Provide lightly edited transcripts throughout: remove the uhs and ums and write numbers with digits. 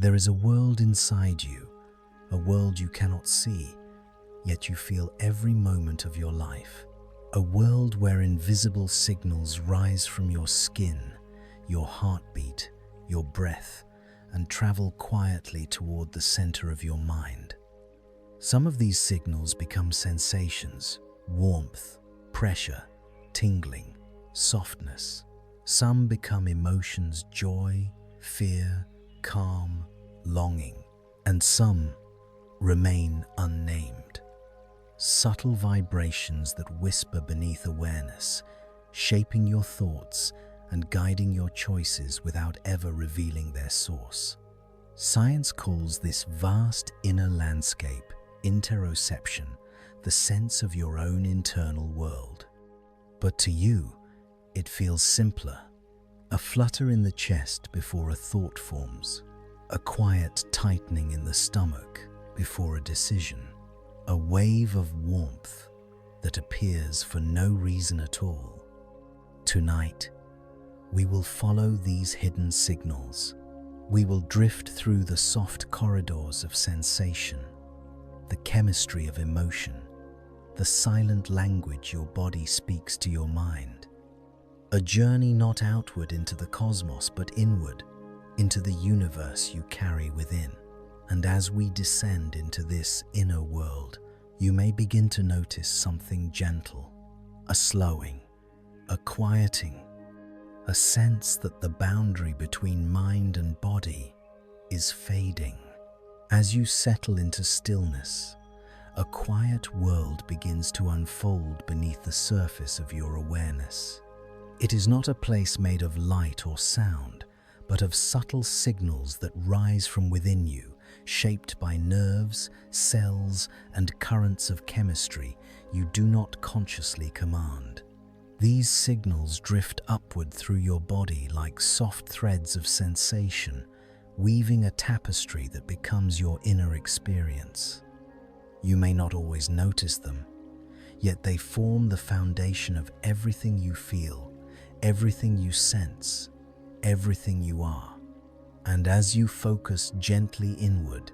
There is a world inside you, a world you cannot see, yet you feel every moment of your life. A world where invisible signals rise from your skin, your heartbeat, your breath, and travel quietly toward the center of your mind. Some of these signals become sensations: warmth, pressure, tingling, softness. Some become emotions: joy, fear, calm, longing. And some remain unnamed. Subtle vibrations that whisper beneath awareness, shaping your thoughts and guiding your choices without ever revealing their source. Science calls this vast inner landscape interoception, the sense of your own internal world. But to you, it feels simpler. A flutter in the chest before a thought forms, a quiet tightening in the stomach before a decision, a wave of warmth that appears for no reason at all. Tonight, we will follow these hidden signals. We will drift through the soft corridors of sensation, the chemistry of emotion, the silent language your body speaks to your mind. A journey not outward into the cosmos, but inward, into the universe you carry within. And as we descend into this inner world, you may begin to notice something gentle, a slowing, a quieting, a sense that the boundary between mind and body is fading. As you settle into stillness, a quiet world begins to unfold beneath the surface of your awareness. It is not a place made of light or sound, but of subtle signals that rise from within you, shaped by nerves, cells, and currents of chemistry you do not consciously command. These signals drift upward through your body like soft threads of sensation, weaving a tapestry that becomes your inner experience. You may not always notice them, yet they form the foundation of everything you feel, everything you sense, everything you are. And as you focus gently inward,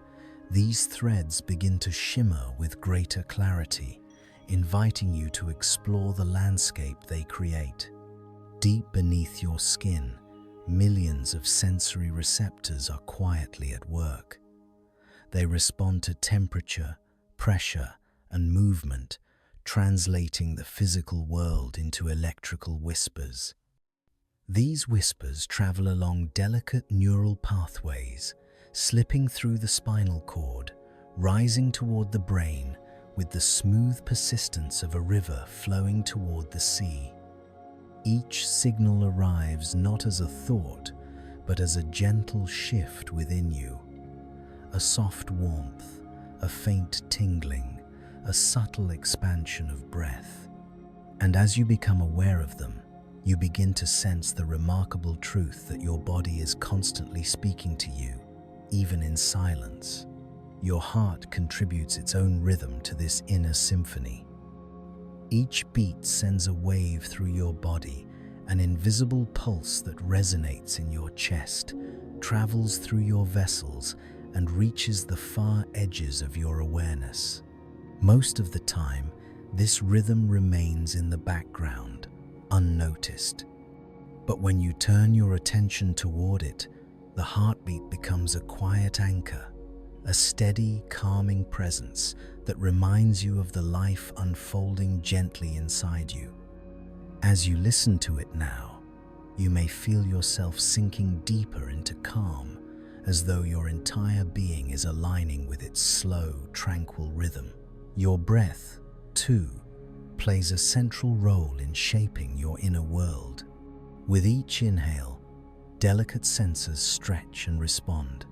these threads begin to shimmer with greater clarity, inviting you to explore the landscape they create. Deep beneath your skin, millions of sensory receptors are quietly at work. They respond to temperature, pressure, and movement, translating the physical world into electrical whispers. These whispers travel along delicate neural pathways, slipping through the spinal cord, rising toward the brain with the smooth persistence of a river flowing toward the sea. Each signal arrives not as a thought, but as a gentle shift within you. A soft warmth, a faint tingling, a subtle expansion of breath. And as you become aware of them, you begin to sense the remarkable truth that your body is constantly speaking to you, even in silence. Your heart contributes its own rhythm to this inner symphony. Each beat sends a wave through your body, an invisible pulse that resonates in your chest, travels through your vessels, and reaches the far edges of your awareness. Most of the time, this rhythm remains in the background, unnoticed. But when you turn your attention toward it, the heartbeat becomes a quiet anchor, a steady, calming presence that reminds you of the life unfolding gently inside you. As you listen to it now, you may feel yourself sinking deeper into calm, as though your entire being is aligning with its slow, tranquil rhythm. Your breath, too, plays a central role in shaping your inner world. With each inhale, delicate sensors stretch and respond,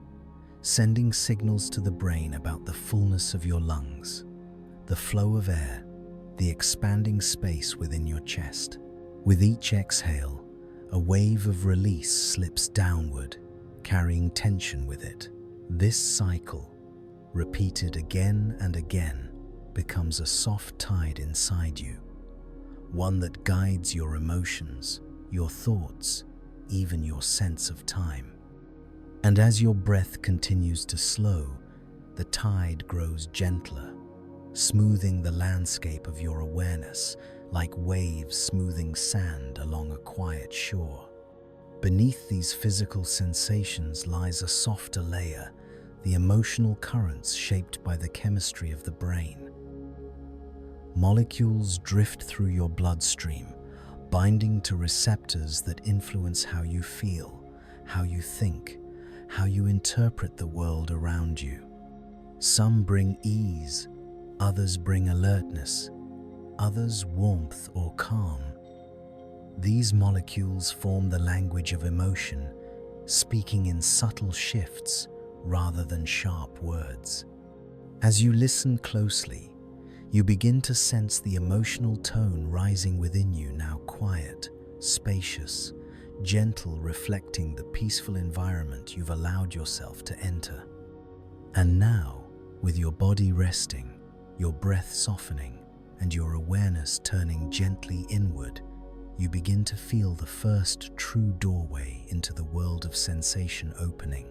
sending signals to the brain about the fullness of your lungs, the flow of air, the expanding space within your chest. With each exhale, a wave of release slips downward, carrying tension with it. This cycle, repeated again and again, becomes a soft tide inside you, one that guides your emotions, your thoughts, even your sense of time. And as your breath continues to slow, the tide grows gentler, smoothing the landscape of your awareness like waves smoothing sand along a quiet shore. Beneath these physical sensations lies a softer layer, the emotional currents shaped by the chemistry of the brain. Molecules drift through your bloodstream, binding to receptors that influence how you feel, how you think, how you interpret the world around you. Some bring ease, others bring alertness, others warmth or calm. These molecules form the language of emotion, speaking in subtle shifts rather than sharp words. As you listen closely, you begin to sense the emotional tone rising within you, now quiet, spacious, gentle, reflecting the peaceful environment you've allowed yourself to enter. And now, with your body resting, your breath softening, and your awareness turning gently inward, you begin to feel the first true doorway into the world of sensation opening.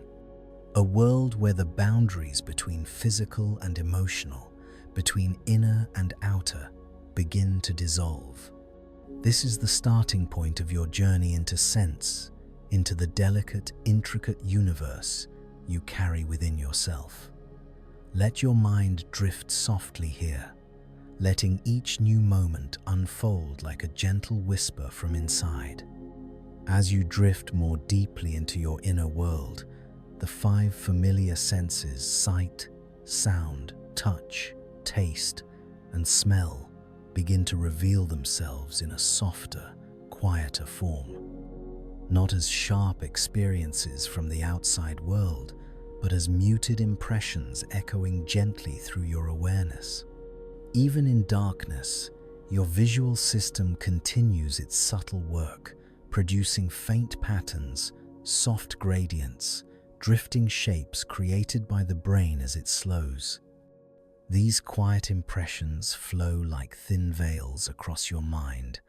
A world where the boundaries between physical and emotional, between inner and outer, begin to dissolve. This is the starting point of your journey into sense, into the delicate, intricate universe you carry within yourself. Let your mind drift softly here, letting each new moment unfold like a gentle whisper from inside. As you drift more deeply into your inner world, the 5 familiar senses, sight, sound, touch, taste, and smell, begin to reveal themselves in a softer, quieter form. Not as sharp experiences from the outside world, but as muted impressions echoing gently through your awareness. Even in darkness, your visual system continues its subtle work, producing faint patterns, soft gradients, drifting shapes created by the brain as it slows. These quiet impressions flow like thin veils across your mind,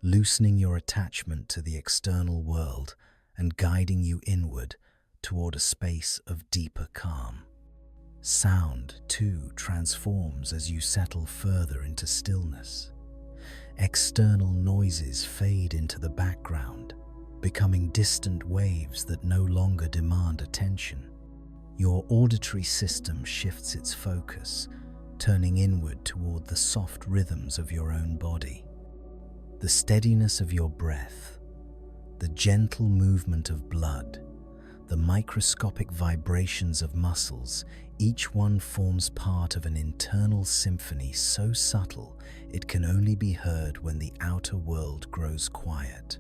loosening your attachment to the external world and guiding you inward toward a space of deeper calm. Sound, too, transforms as you settle further into stillness. External noises fade into the background, becoming distant waves that no longer demand attention. Your auditory system shifts its focus, turning inward toward the soft rhythms of your own body. The steadiness of your breath, the gentle movement of blood, the microscopic vibrations of muscles, each one forms part of an internal symphony so subtle it can only be heard when the outer world grows quiet.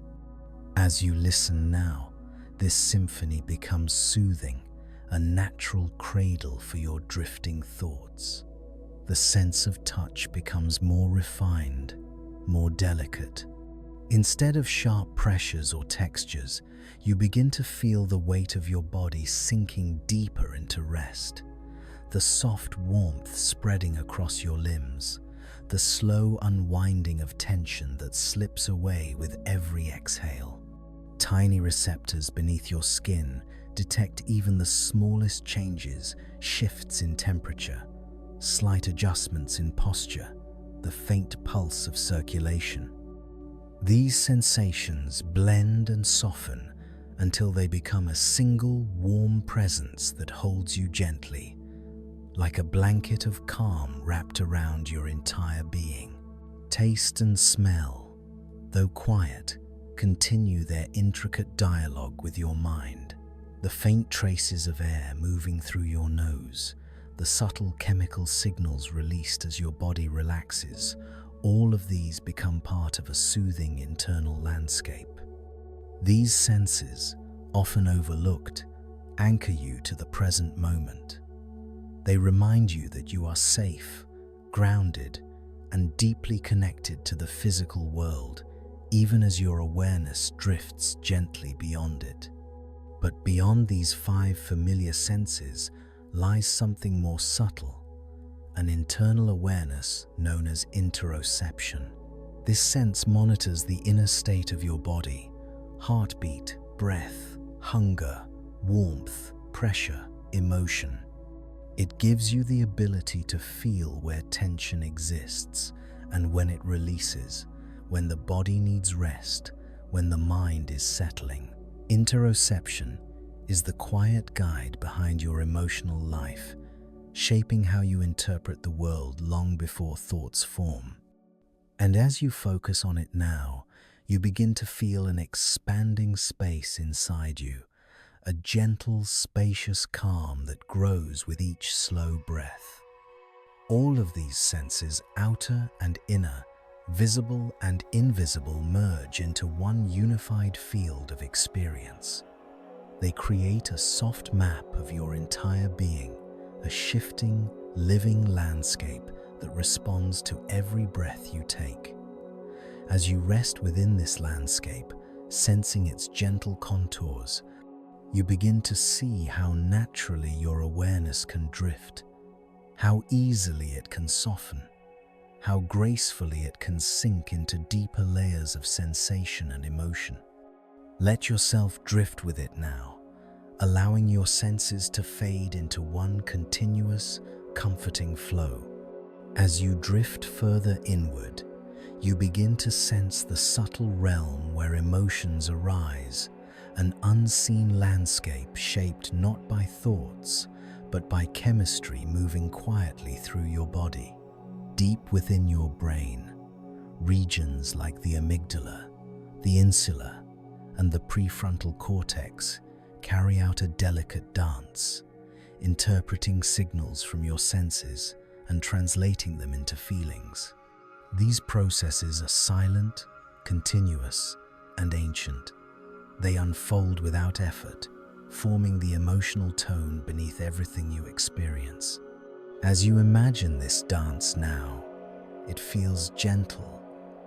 As you listen now, this symphony becomes soothing, a natural cradle for your drifting thoughts. The sense of touch becomes more refined, more delicate. Instead of sharp pressures or textures, you begin to feel the weight of your body sinking deeper into rest. The soft warmth spreading across your limbs, the slow unwinding of tension that slips away with every exhale. Tiny receptors beneath your skin detect even the smallest changes, shifts in temperature, slight adjustments in posture, the faint pulse of circulation. These sensations blend and soften until they become a single warm presence that holds you gently, like a blanket of calm wrapped around your entire being. Taste and smell, though quiet, continue their intricate dialogue with your mind. The faint traces of air moving through your nose, the subtle chemical signals released as your body relaxes, all of these become part of a soothing internal landscape. These senses, often overlooked, anchor you to the present moment. They remind you that you are safe, grounded, and deeply connected to the physical world, even as your awareness drifts gently beyond it. But beyond these 5 familiar senses lies something more subtle, an internal awareness known as interoception. This sense monitors the inner state of your body, heartbeat, breath, hunger, warmth, pressure, emotion. It gives you the ability to feel where tension exists and when it releases, when the body needs rest, when the mind is settling. Interoception is the quiet guide behind your emotional life, shaping how you interpret the world long before thoughts form. And as you focus on it now, you begin to feel an expanding space inside you, a gentle, spacious calm that grows with each slow breath. All of these senses, outer and inner, visible and invisible, merge into one unified field of experience. They create a soft map of your entire being, a shifting, living landscape that responds to every breath you take. As you rest within this landscape, sensing its gentle contours, you begin to see how naturally your awareness can drift, how easily it can soften, how gracefully it can sink into deeper layers of sensation and emotion. Let yourself drift with it now, allowing your senses to fade into one continuous, comforting flow. As you drift further inward, you begin to sense the subtle realm where emotions arise, an unseen landscape shaped not by thoughts, but by chemistry moving quietly through your body. Deep within your brain, regions like the amygdala, the insula, and the prefrontal cortex carry out a delicate dance, interpreting signals from your senses and translating them into feelings. These processes are silent, continuous, and ancient. They unfold without effort, forming the emotional tone beneath everything you experience. As you imagine this dance now, it feels gentle,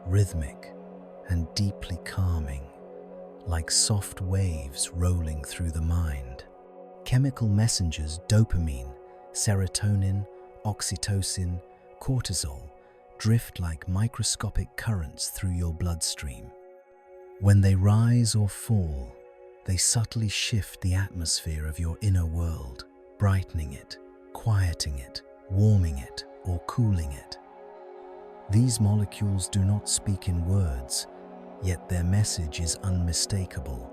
rhythmic, and deeply calming, like soft waves rolling through the mind. Chemical messengers, dopamine, serotonin, oxytocin, cortisol, drift like microscopic currents through your bloodstream. When they rise or fall, they subtly shift the atmosphere of your inner world, brightening it, quieting it, warming it, or cooling it. These molecules do not speak in words, yet their message is unmistakable.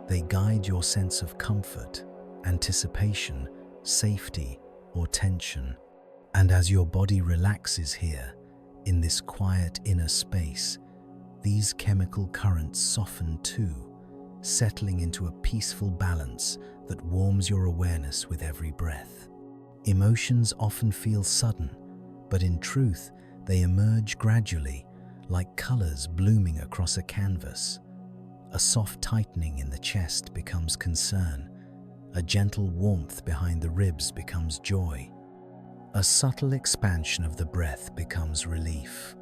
They guide your sense of comfort, anticipation, safety, or tension. And as your body relaxes here, in this quiet inner space, these chemical currents soften too, settling into a peaceful balance that warms your awareness with every breath. Emotions often feel sudden, but in truth, they emerge gradually, like colors blooming across a canvas. A soft tightening in the chest becomes concern. A gentle warmth behind the ribs becomes joy. A subtle expansion of the breath becomes relief.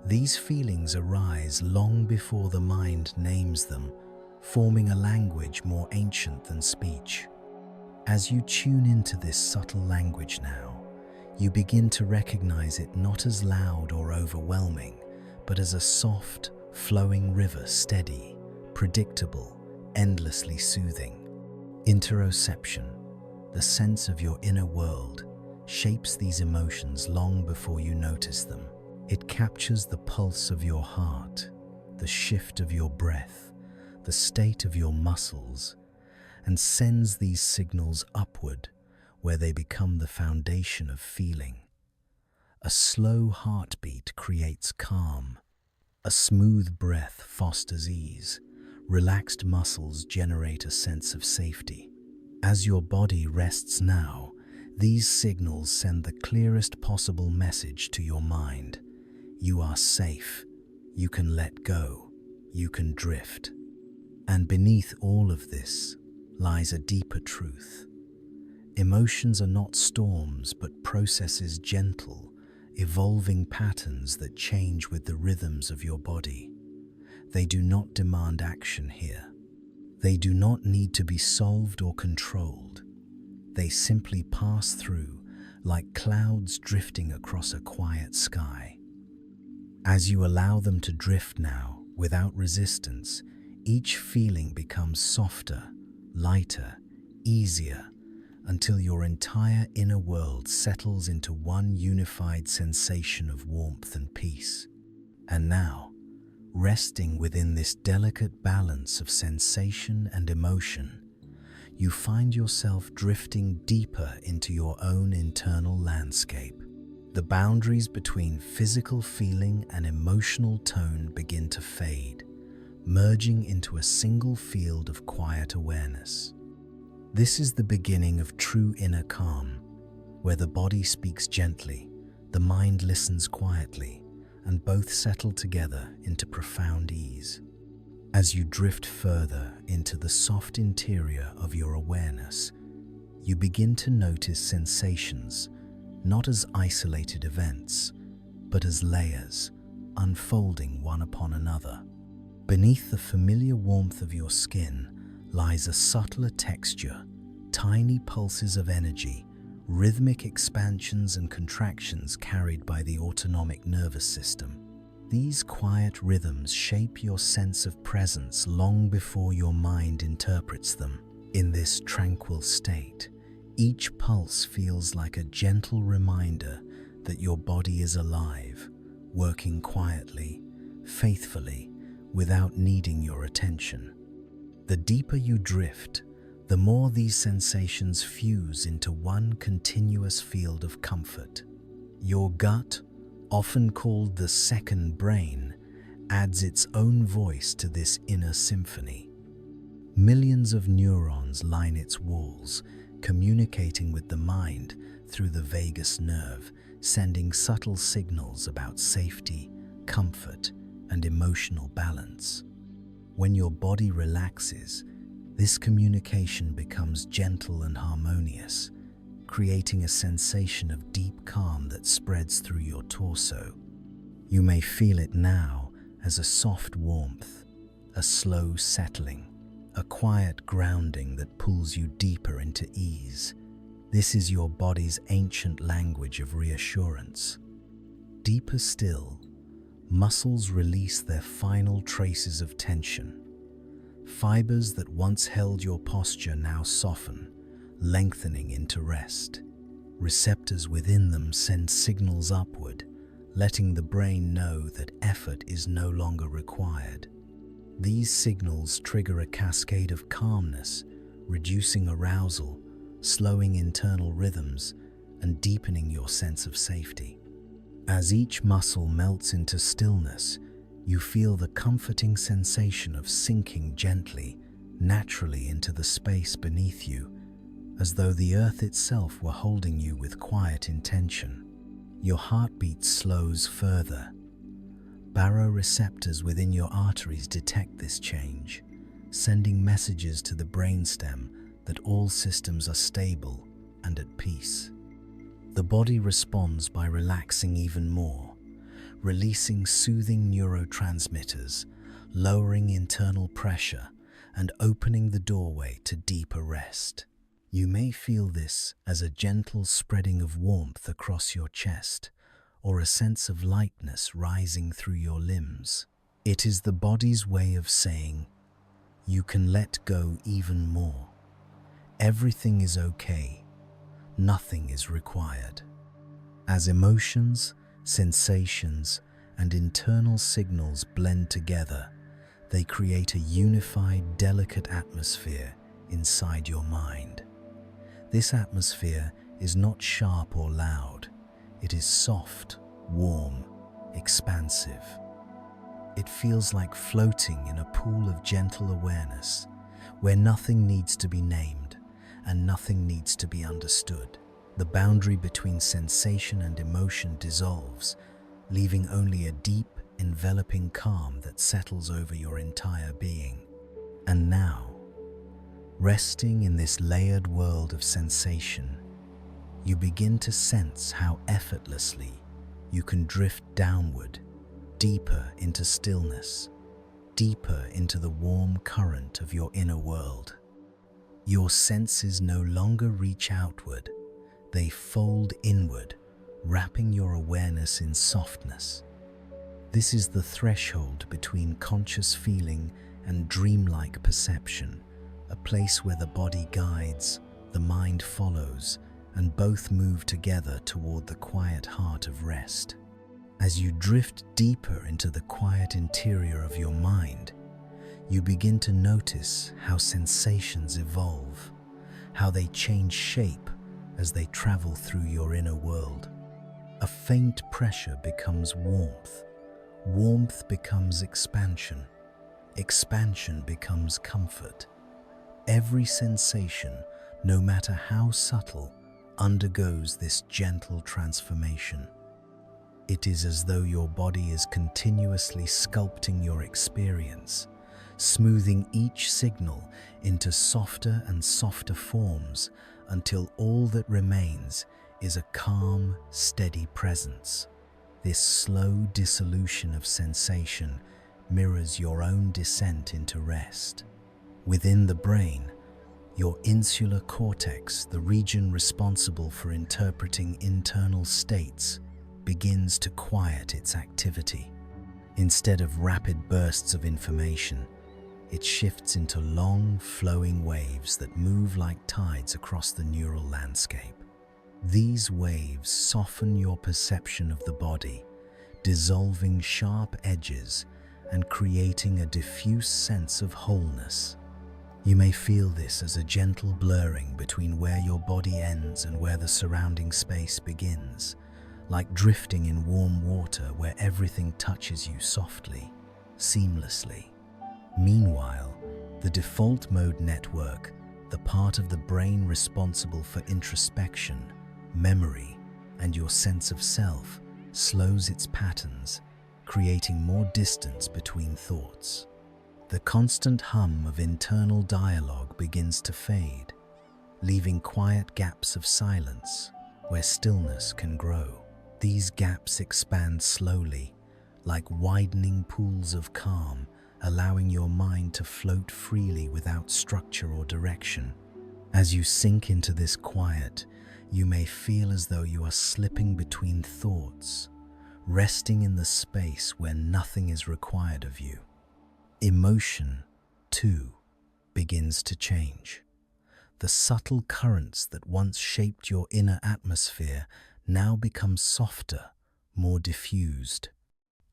These feelings arise long before the mind names them, forming a language more ancient than speech. As you tune into this subtle language now, you begin to recognize it not as loud or overwhelming, but as a soft, flowing river, steady, predictable, endlessly soothing. Interoception, the sense of your inner world, shapes these emotions long before you notice them. It captures the pulse of your heart, the shift of your breath, the state of your muscles, and sends these signals upward where they become the foundation of feeling. A slow heartbeat creates calm. A smooth breath fosters ease. Relaxed muscles generate a sense of safety. As your body rests now, these signals send the clearest possible message to your mind. You are safe. You can let go. You can drift. And beneath all of this lies a deeper truth. Emotions are not storms, but processes, gentle, evolving patterns that change with the rhythms of your body. They do not demand action here. They do not need to be solved or controlled. They simply pass through like clouds drifting across a quiet sky. As you allow them to drift now, without resistance, each feeling becomes softer, lighter, easier, until your entire inner world settles into one unified sensation of warmth and peace. And now, resting within this delicate balance of sensation and emotion, you find yourself drifting deeper into your own internal landscape. The boundaries between physical feeling and emotional tone begin to fade, merging into a single field of quiet awareness. This is the beginning of true inner calm, where the body speaks gently, the mind listens quietly, and both settle together into profound ease. As you drift further into the soft interior of your awareness, you begin to notice sensations, not as isolated events, but as layers, unfolding one upon another. Beneath the familiar warmth of your skin lies a subtler texture, tiny pulses of energy, rhythmic expansions and contractions carried by the autonomic nervous system. These quiet rhythms shape your sense of presence long before your mind interprets them. In this tranquil state, each pulse feels like a gentle reminder that your body is alive, working quietly, faithfully, without needing your attention. The deeper you drift, the more these sensations fuse into one continuous field of comfort. Your gut, often called the second brain, adds its own voice to this inner symphony. Millions of neurons line its walls, communicating with the mind through the vagus nerve, sending subtle signals about safety, comfort, and emotional balance. When your body relaxes, this communication becomes gentle and harmonious, creating a sensation of deep calm that spreads through your torso. You may feel it now as a soft warmth, a slow settling, a quiet grounding that pulls you deeper into ease. This is your body's ancient language of reassurance. Deeper still, muscles release their final traces of tension. Fibers that once held your posture now soften, lengthening into rest. Receptors within them send signals upward, letting the brain know that effort is no longer required. These signals trigger a cascade of calmness, reducing arousal, slowing internal rhythms, and deepening your sense of safety. As each muscle melts into stillness, you feel the comforting sensation of sinking gently, naturally into the space beneath you, as though the earth itself were holding you with quiet intention. Your heartbeat slows further. Baroreceptors within your arteries detect this change, sending messages to the brainstem that all systems are stable and at peace. The body responds by relaxing even more, releasing soothing neurotransmitters, lowering internal pressure, and opening the doorway to deeper rest. You may feel this as a gentle spreading of warmth across your chest, or a sense of lightness rising through your limbs. It is the body's way of saying, you can let go even more. Everything is okay. Nothing is required. As emotions, sensations, and internal signals blend together, they create a unified, delicate atmosphere inside your mind. This atmosphere is not sharp or loud. It is soft, warm, expansive. It feels like floating in a pool of gentle awareness, where nothing needs to be named and nothing needs to be understood. The boundary between sensation and emotion dissolves, leaving only a deep, enveloping calm that settles over your entire being. And now, resting in this layered world of sensation, you begin to sense how effortlessly you can drift downward, deeper into stillness, deeper into the warm current of your inner world. Your senses no longer reach outward, they fold inward, wrapping your awareness in softness. This is the threshold between conscious feeling and dreamlike perception, a place where the body guides, the mind follows, and both move together toward the quiet heart of rest. As you drift deeper into the quiet interior of your mind, you begin to notice how sensations evolve, how they change shape as they travel through your inner world. A faint pressure becomes warmth, warmth becomes expansion, expansion becomes comfort. Every sensation, no matter how subtle, undergoes this gentle transformation. It is as though your body is continuously sculpting your experience, smoothing each signal into softer and softer forms until all that remains is a calm, steady presence. This slow dissolution of sensation mirrors your own descent into rest. Within the brain, your insular cortex, the region responsible for interpreting internal states, begins to quiet its activity. Instead of rapid bursts of information, it shifts into long, flowing waves that move like tides across the neural landscape. These waves soften your perception of the body, dissolving sharp edges and creating a diffuse sense of wholeness. You may feel this as a gentle blurring between where your body ends and where the surrounding space begins, like drifting in warm water where everything touches you softly, seamlessly. Meanwhile, the default mode network, the part of the brain responsible for introspection, memory, and your sense of self, slows its patterns, creating more distance between thoughts. The constant hum of internal dialogue begins to fade, leaving quiet gaps of silence where stillness can grow. These gaps expand slowly, like widening pools of calm, allowing your mind to float freely without structure or direction. As you sink into this quiet, you may feel as though you are slipping between thoughts, resting in the space where nothing is required of you. Emotion, too, begins to change. The subtle currents that once shaped your inner atmosphere now become softer, more diffused.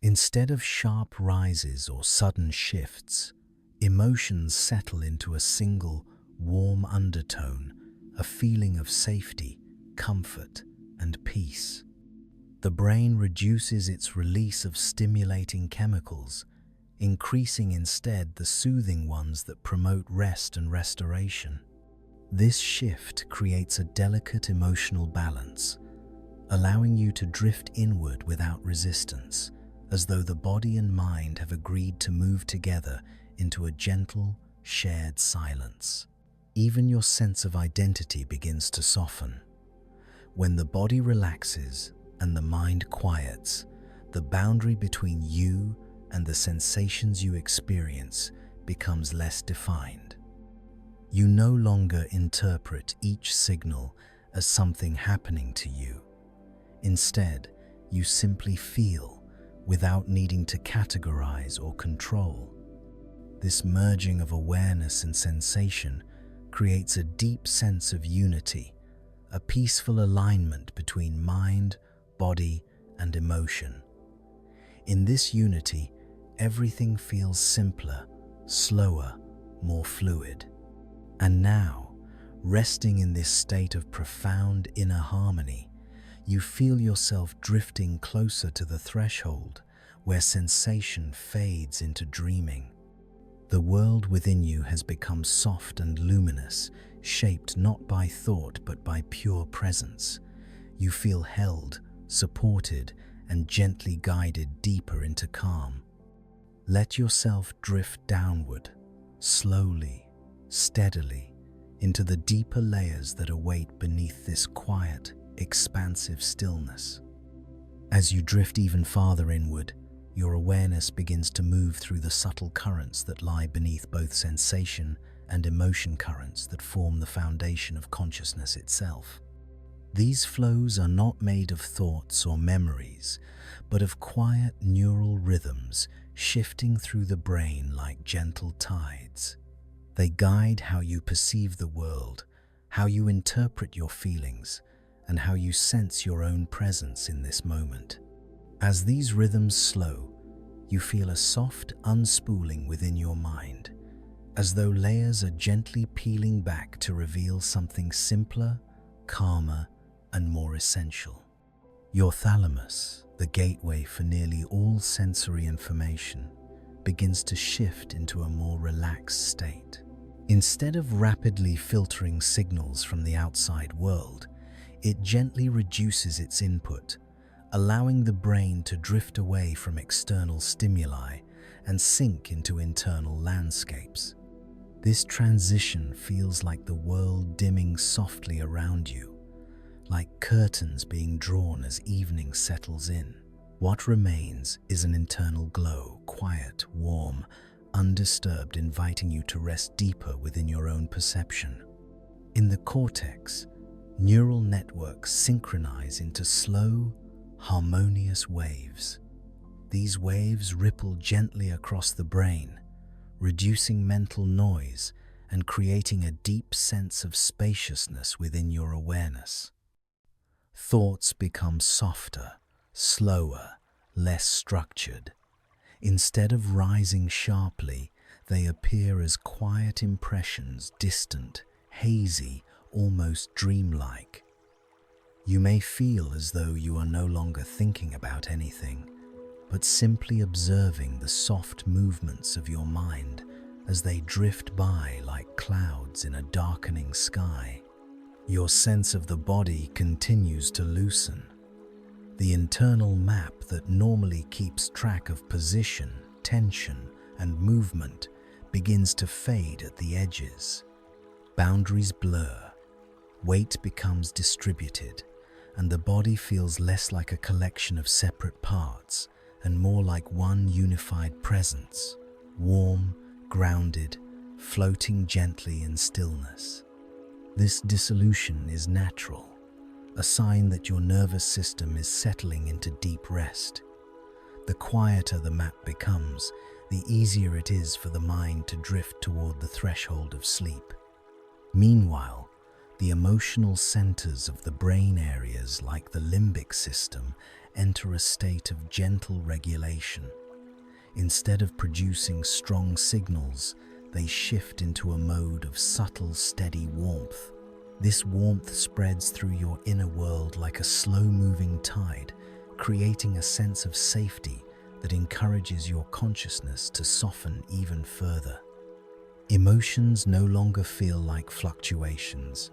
Instead of sharp rises or sudden shifts, emotions settle into a single, warm undertone, a feeling of safety, comfort, and peace. The brain reduces its release of stimulating chemicals, increasing instead the soothing ones that promote rest and restoration. This shift creates a delicate emotional balance, allowing you to drift inward without resistance, as though the body and mind have agreed to move together into a gentle, shared silence. Even your sense of identity begins to soften. When the body relaxes and the mind quiets, the boundary between you and the sensations you experience becomes less defined. You no longer interpret each signal as something happening to you. Instead, you simply feel without needing to categorize or control. This merging of awareness and sensation creates a deep sense of unity, a peaceful alignment between mind, body, and emotion. In this unity, everything feels simpler, slower, more fluid. And now, resting in this state of profound inner harmony, you feel yourself drifting closer to the threshold where sensation fades into dreaming. The world within you has become soft and luminous, shaped not by thought but by pure presence. You feel held, supported, and gently guided deeper into calm. Let yourself drift downward, slowly, steadily, into the deeper layers that await beneath this quiet, expansive stillness. As you drift even farther inward, your awareness begins to move through the subtle currents that lie beneath both sensation and emotion currents that form the foundation of consciousness itself. These flows are not made of thoughts or memories, but of quiet neural rhythms shifting through the brain like gentle tides. They guide how you perceive the world, how you interpret your feelings, and how you sense your own presence in this moment. As these rhythms slow, you feel a soft unspooling within your mind, as though layers are gently peeling back to reveal something simpler, calmer, and more essential. Your thalamus, the gateway for nearly all sensory information, begins to shift into a more relaxed state. Instead of rapidly filtering signals from the outside world, it gently reduces its input, allowing the brain to drift away from external stimuli and sink into internal landscapes. This transition feels like the world dimming softly around you, like curtains being drawn as evening settles in. What remains is an internal glow, quiet, warm, undisturbed, inviting you to rest deeper within your own perception. In the cortex, neural networks synchronize into slow, harmonious waves. These waves ripple gently across the brain, reducing mental noise and creating a deep sense of spaciousness within your awareness. Thoughts become softer, slower, less structured. Instead of rising sharply, they appear as quiet impressions, distant, hazy, almost dreamlike. You may feel as though you are no longer thinking about anything, but simply observing the soft movements of your mind as they drift by like clouds in a darkening sky. Your sense of the body continues to loosen. The internal map that normally keeps track of position, tension, and movement begins to fade at the edges. Boundaries blur, weight becomes distributed, and the body feels less like a collection of separate parts and more like one unified presence, warm, grounded, floating gently in stillness. This dissolution is natural, a sign that your nervous system is settling into deep rest. The quieter the map becomes, the easier it is for the mind to drift toward the threshold of sleep. Meanwhile, the emotional centers of the brain areas like the limbic system enter a state of gentle regulation. Instead of producing strong signals, they shift into a mode of subtle, steady warmth. This warmth spreads through your inner world like a slow-moving tide, creating a sense of safety that encourages your consciousness to soften even further. Emotions no longer feel like fluctuations.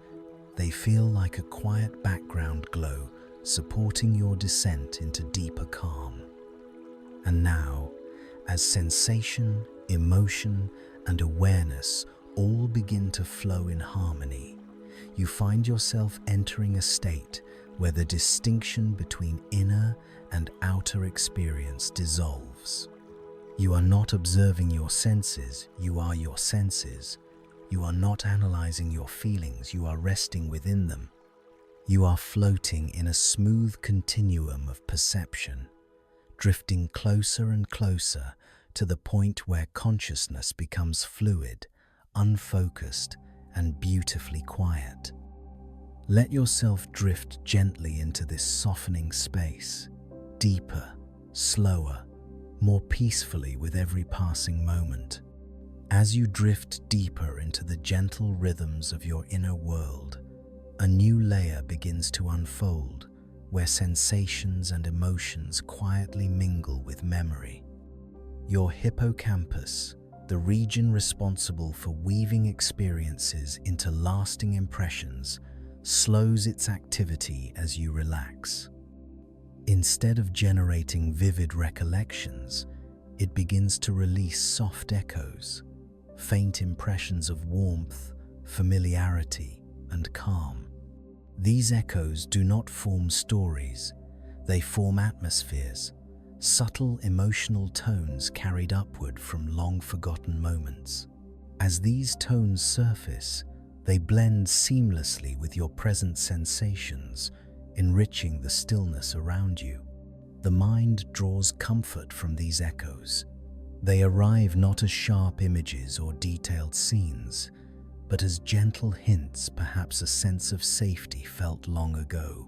They feel like a quiet background glow, supporting your descent into deeper calm. And now, as sensation, emotion, and awareness all begin to flow in harmony, you find yourself entering a state where the distinction between inner and outer experience dissolves. You are not observing your senses, you are your senses. You are not analyzing your feelings, you are resting within them. You are floating in a smooth continuum of perception, drifting closer and closer to the point where consciousness becomes fluid, unfocused, and beautifully quiet. Let yourself drift gently into this softening space, deeper, slower, more peacefully with every passing moment. As you drift deeper into the gentle rhythms of your inner world, a new layer begins to unfold where sensations and emotions quietly mingle with memory. Your hippocampus, the region responsible for weaving experiences into lasting impressions, slows its activity as you relax. Instead of generating vivid recollections, it begins to release soft echoes, faint impressions of warmth, familiarity, and calm. These echoes do not form stories, they form atmospheres, subtle emotional tones carried upward from long-forgotten moments. As these tones surface, they blend seamlessly with your present sensations, enriching the stillness around you. The mind draws comfort from these echoes, They arrive not as sharp images or detailed scenes, but as gentle hints, perhaps a sense of safety felt long ago.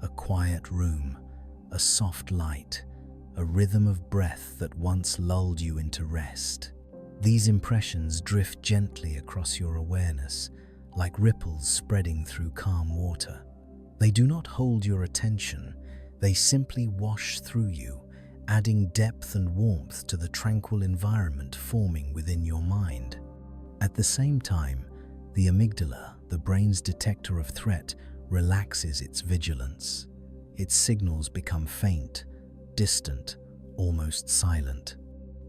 A quiet room, a soft light, a rhythm of breath that once lulled you into rest. These impressions drift gently across your awareness, like ripples spreading through calm water. They do not hold your attention, they simply wash through you, adding depth and warmth to the tranquil environment forming within your mind. At the same time, the amygdala, the brain's detector of threat, relaxes its vigilance. Its signals become faint, distant, almost silent.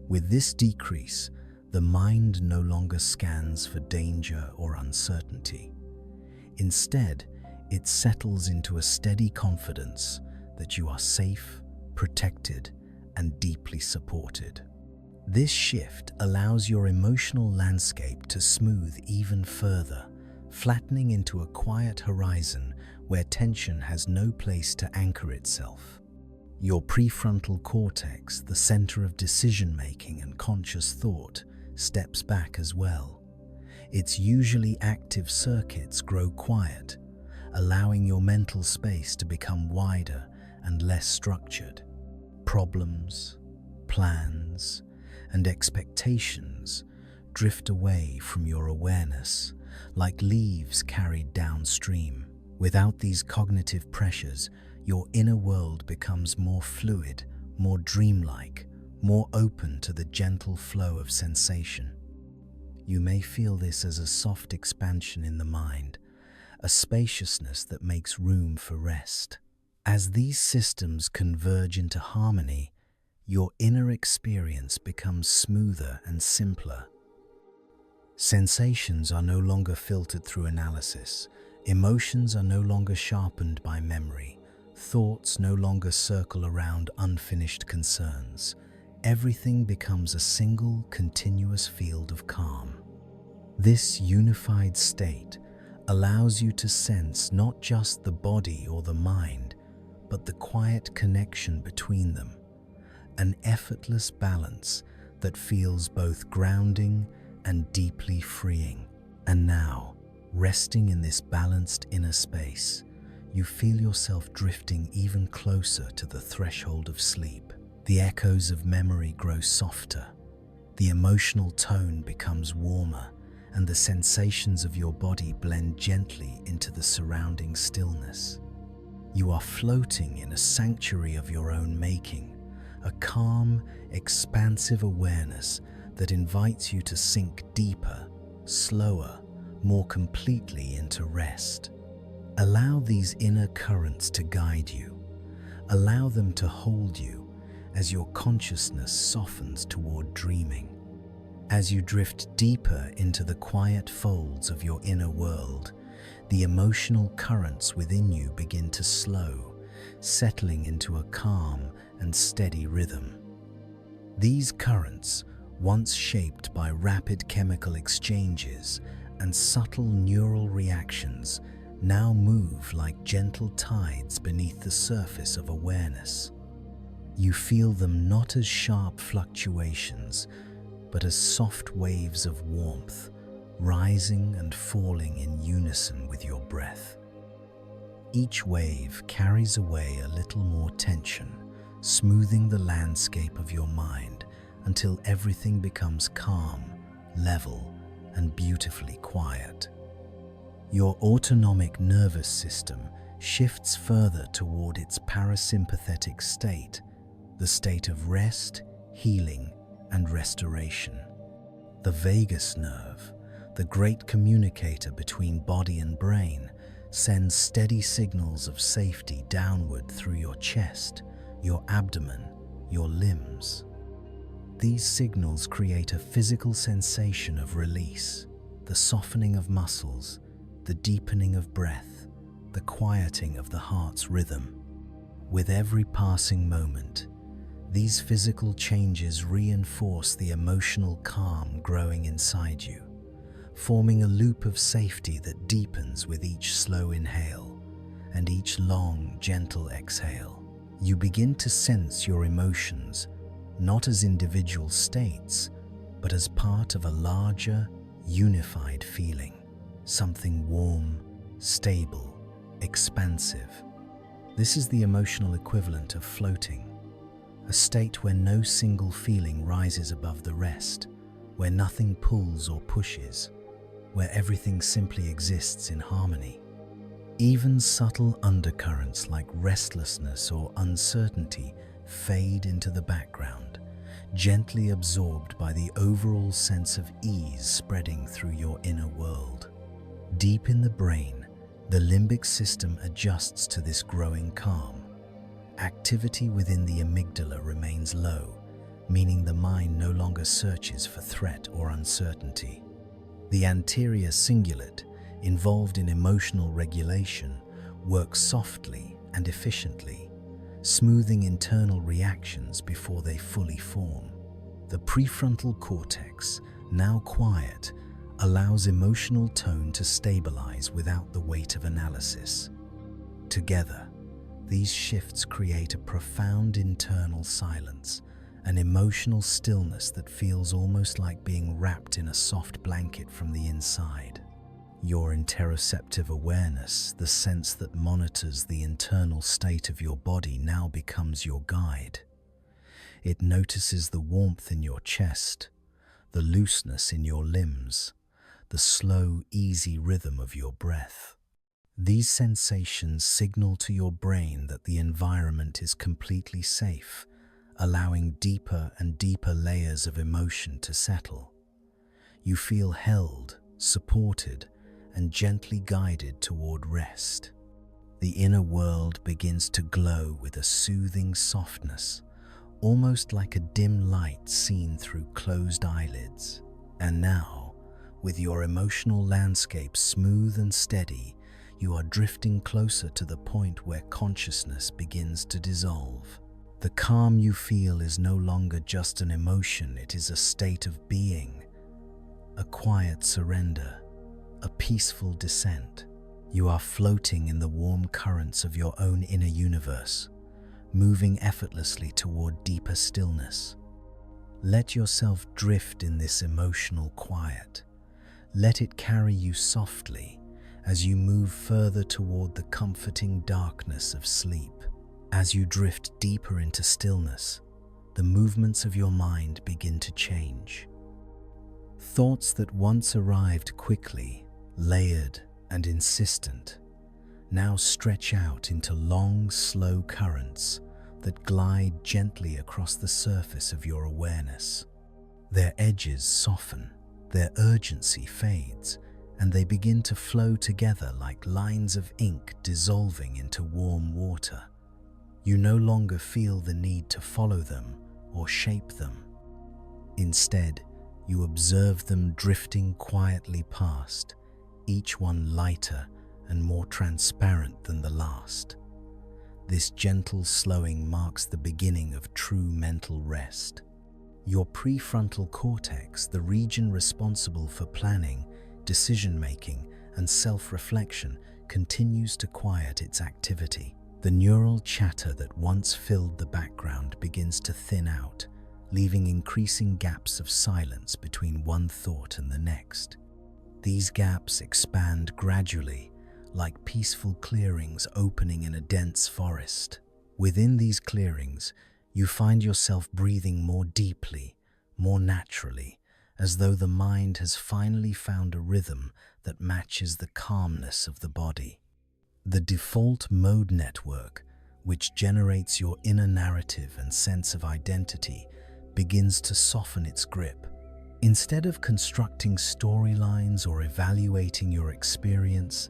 With this decrease, the mind no longer scans for danger or uncertainty. Instead, it settles into a steady confidence that you are safe, protected, and deeply supported. This shift allows your emotional landscape to smooth even further, flattening into a quiet horizon where tension has no place to anchor itself. Your prefrontal cortex, the center of decision-making and conscious thought, steps back as well. Its usually active circuits grow quiet, allowing your mental space to become wider and less structured. Problems, plans, and expectations drift away from your awareness like leaves carried downstream. Without these cognitive pressures, your inner world becomes more fluid, more dreamlike, more open to the gentle flow of sensation. You may feel this as a soft expansion in the mind, a spaciousness that makes room for rest. As these systems converge into harmony, your inner experience becomes smoother and simpler. Sensations are no longer filtered through analysis, emotions are no longer sharpened by memory, thoughts no longer circle around unfinished concerns. Everything becomes a single, continuous field of calm. This unified state allows you to sense not just the body or the mind, but the quiet connection between them, an effortless balance that feels both grounding and deeply freeing. And now, resting in this balanced inner space, you feel yourself drifting even closer to the threshold of sleep. The echoes of memory grow softer, the emotional tone becomes warmer, and the sensations of your body blend gently into the surrounding stillness. You are floating in a sanctuary of your own making, a calm, expansive awareness that invites you to sink deeper, slower, more completely into rest. Allow these inner currents to guide you. Allow them to hold you as your consciousness softens toward dreaming. As you drift deeper into the quiet folds of your inner world, the emotional currents within you begin to slow, settling into a calm and steady rhythm. These currents, once shaped by rapid chemical exchanges and subtle neural reactions, now move like gentle tides beneath the surface of awareness. You feel them not as sharp fluctuations, but as soft waves of warmth, rising and falling in unison with your breath. Each wave carries away a little more tension, smoothing the landscape of your mind until everything becomes calm, level, and beautifully quiet. Your autonomic nervous system shifts further toward its parasympathetic state, the state of rest, healing, and restoration. The vagus nerve, the great communicator between body and brain, sends steady signals of safety downward through your chest, your abdomen, your limbs. These signals create a physical sensation of release, the softening of muscles, the deepening of breath, the quieting of the heart's rhythm. With every passing moment, these physical changes reinforce the emotional calm growing inside you, forming a loop of safety that deepens with each slow inhale and each long, gentle exhale. You begin to sense your emotions not as individual states, but as part of a larger, unified feeling, something warm, stable, expansive. This is the emotional equivalent of floating, a state where no single feeling rises above the rest, where nothing pulls or pushes, where everything simply exists in harmony. Even subtle undercurrents like restlessness or uncertainty fade into the background, gently absorbed by the overall sense of ease spreading through your inner world. Deep in the brain, the limbic system adjusts to this growing calm. Activity within the amygdala remains low, meaning the mind no longer searches for threat or uncertainty. The anterior cingulate, involved in emotional regulation, works softly and efficiently, smoothing internal reactions before they fully form. The prefrontal cortex, now quiet, allows emotional tone to stabilize without the weight of analysis. Together, these shifts create a profound internal silence, an emotional stillness that feels almost like being wrapped in a soft blanket from the inside. Your interoceptive awareness, the sense that monitors the internal state of your body, now becomes your guide. It notices the warmth in your chest, the looseness in your limbs, the slow, easy rhythm of your breath. These sensations signal to your brain that the environment is completely safe, allowing deeper and deeper layers of emotion to settle. You feel held, supported, and gently guided toward rest. The inner world begins to glow with a soothing softness, almost like a dim light seen through closed eyelids. And now, with your emotional landscape smooth and steady, you are drifting closer to the point where consciousness begins to dissolve. The calm you feel is no longer just an emotion, it is a state of being, a quiet surrender, a peaceful descent. You are floating in the warm currents of your own inner universe, moving effortlessly toward deeper stillness. Let yourself drift in this emotional quiet. Let it carry you softly as you move further toward the comforting darkness of sleep. As you drift deeper into stillness, the movements of your mind begin to change. Thoughts that once arrived quickly, layered and insistent, now stretch out into long, slow currents that glide gently across the surface of your awareness. Their edges soften, their urgency fades, and they begin to flow together like lines of ink dissolving into warm water. You no longer feel the need to follow them or shape them. Instead, you observe them drifting quietly past, each one lighter and more transparent than the last. This gentle slowing marks the beginning of true mental rest. Your prefrontal cortex, the region responsible for planning, decision-making, and self-reflection, continues to quiet its activity. The neural chatter that once filled the background begins to thin out, leaving increasing gaps of silence between one thought and the next. These gaps expand gradually, like peaceful clearings opening in a dense forest. Within these clearings, you find yourself breathing more deeply, more naturally, as though the mind has finally found a rhythm that matches the calmness of the body. The default mode network, which generates your inner narrative and sense of identity, begins to soften its grip. Instead of constructing storylines or evaluating your experience,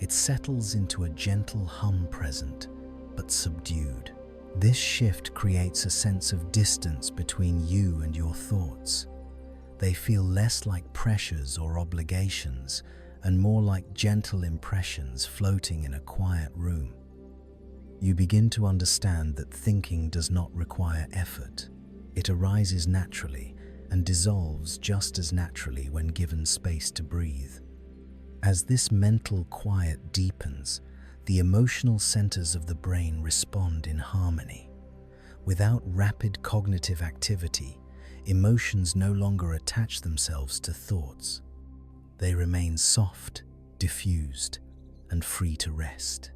it settles into a gentle hum, present but subdued. This shift creates a sense of distance between you and your thoughts. They feel less like pressures or obligations and more like gentle impressions floating in a quiet room. You begin to understand that thinking does not require effort. It arises naturally and dissolves just as naturally when given space to breathe. As this mental quiet deepens, the emotional centers of the brain respond in harmony. Without rapid cognitive activity, emotions no longer attach themselves to thoughts. They remain soft, diffused, and free to rest.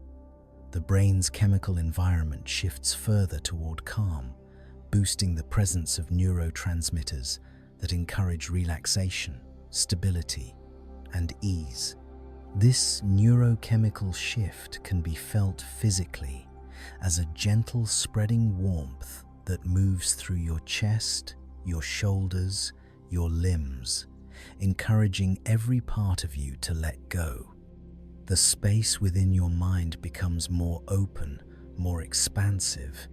The brain's chemical environment shifts further toward calm, boosting the presence of neurotransmitters that encourage relaxation, stability, and ease. This neurochemical shift can be felt physically as a gentle spreading warmth that moves through your chest, your shoulders, your limbs, encouraging every part of you to let go. The space within your mind becomes more open, more expansive.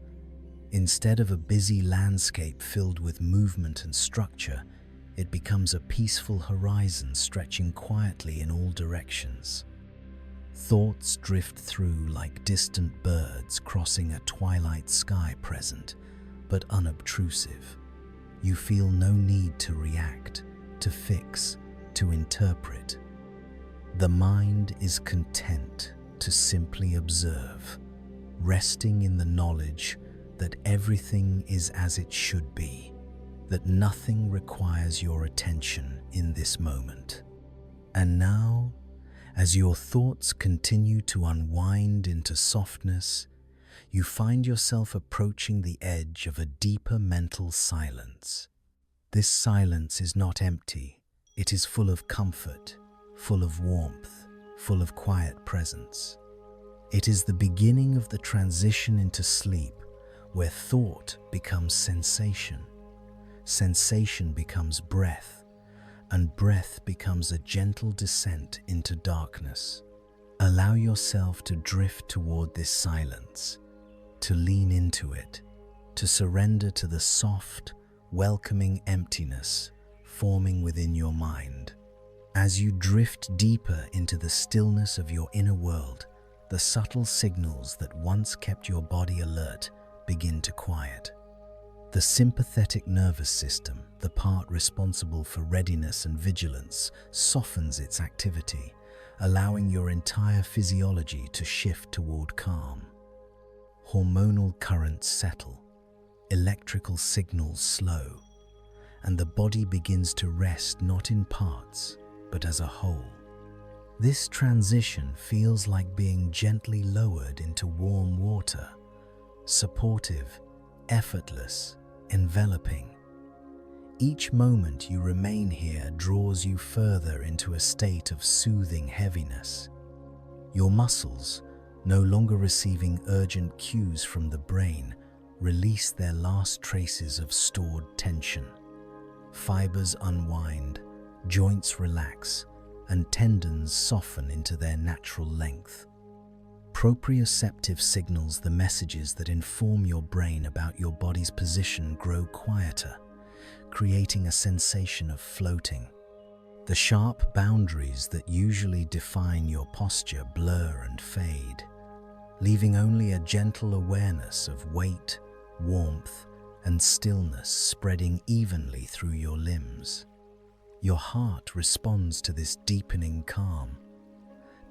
Instead of a busy landscape filled with movement and structure, it becomes a peaceful horizon stretching quietly in all directions. Thoughts drift through like distant birds crossing a twilight sky, present but unobtrusive. You feel no need to react, to fix, to interpret. The mind is content to simply observe, resting in the knowledge that everything is as it should be, that nothing requires your attention in this moment. And now, as your thoughts continue to unwind into softness, you find yourself approaching the edge of a deeper mental silence. This silence is not empty, it is full of comfort, full of warmth, full of quiet presence. It is the beginning of the transition into sleep, where thought becomes sensation, sensation becomes breath, and breath becomes a gentle descent into darkness. Allow yourself to drift toward this silence, to lean into it, to surrender to the soft, welcoming emptiness forming within your mind. As you drift deeper into the stillness of your inner world, the subtle signals that once kept your body alert begin to quiet. The sympathetic nervous system, the part responsible for readiness and vigilance, softens its activity, allowing your entire physiology to shift toward calm. Hormonal currents settle, electrical signals slow, and the body begins to rest not in parts, but as a whole. This transition feels like being gently lowered into warm water, supportive, effortless, enveloping. Each moment you remain here draws you further into a state of soothing heaviness. Your muscles, no longer receiving urgent cues from the brain, release their last traces of stored tension. Fibers unwind, joints relax, and tendons soften into their natural length. Proprioceptive signals, the messages that inform your brain about your body's position, grow quieter, creating a sensation of floating. The sharp boundaries that usually define your posture blur and fade, leaving only a gentle awareness of weight, warmth, and stillness spreading evenly through your limbs. Your heart responds to this deepening calm.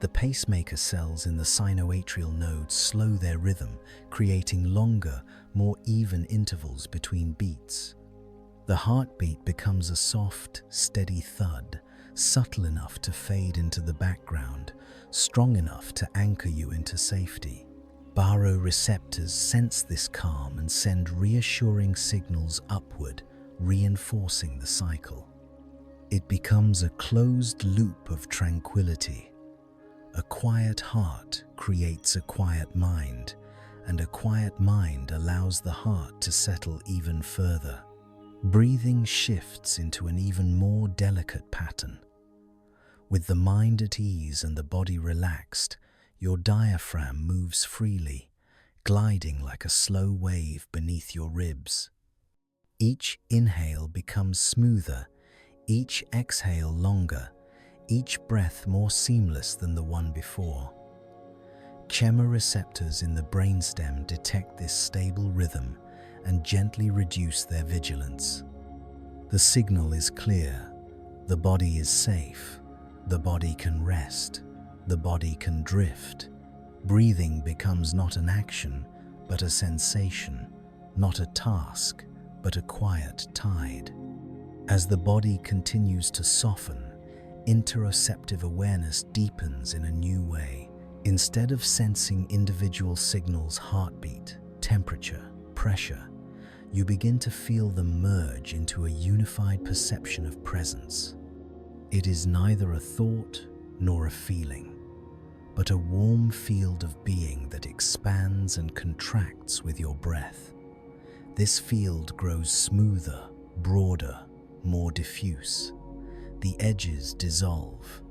The pacemaker cells in the sinoatrial nodes slow their rhythm, creating longer, more even intervals between beats. The heartbeat becomes a soft, steady thud, subtle enough to fade into the background, strong enough to anchor you into safety. Baroreceptors sense this calm and send reassuring signals upward, reinforcing the cycle. It becomes a closed loop of tranquility. A quiet heart creates a quiet mind, and a quiet mind allows the heart to settle even further. Breathing shifts into an even more delicate pattern. With the mind at ease and the body relaxed, your diaphragm moves freely, gliding like a slow wave beneath your ribs. Each inhale becomes smoother, each exhale longer, each breath more seamless than the one before. Chemoreceptors in the brainstem detect this stable rhythm and gently reduce their vigilance. The signal is clear. The body is safe. The body can rest. The body can drift. Breathing becomes not an action, but a sensation, not a task, but a quiet tide. As the body continues to soften, interoceptive awareness deepens in a new way. Instead of sensing individual signals, heartbeat, temperature, pressure, you begin to feel them merge into a unified perception of presence. It is neither a thought nor a feeling, but a warm field of being that expands and contracts with your breath. This field grows smoother, broader, more diffuse. The edges dissolve.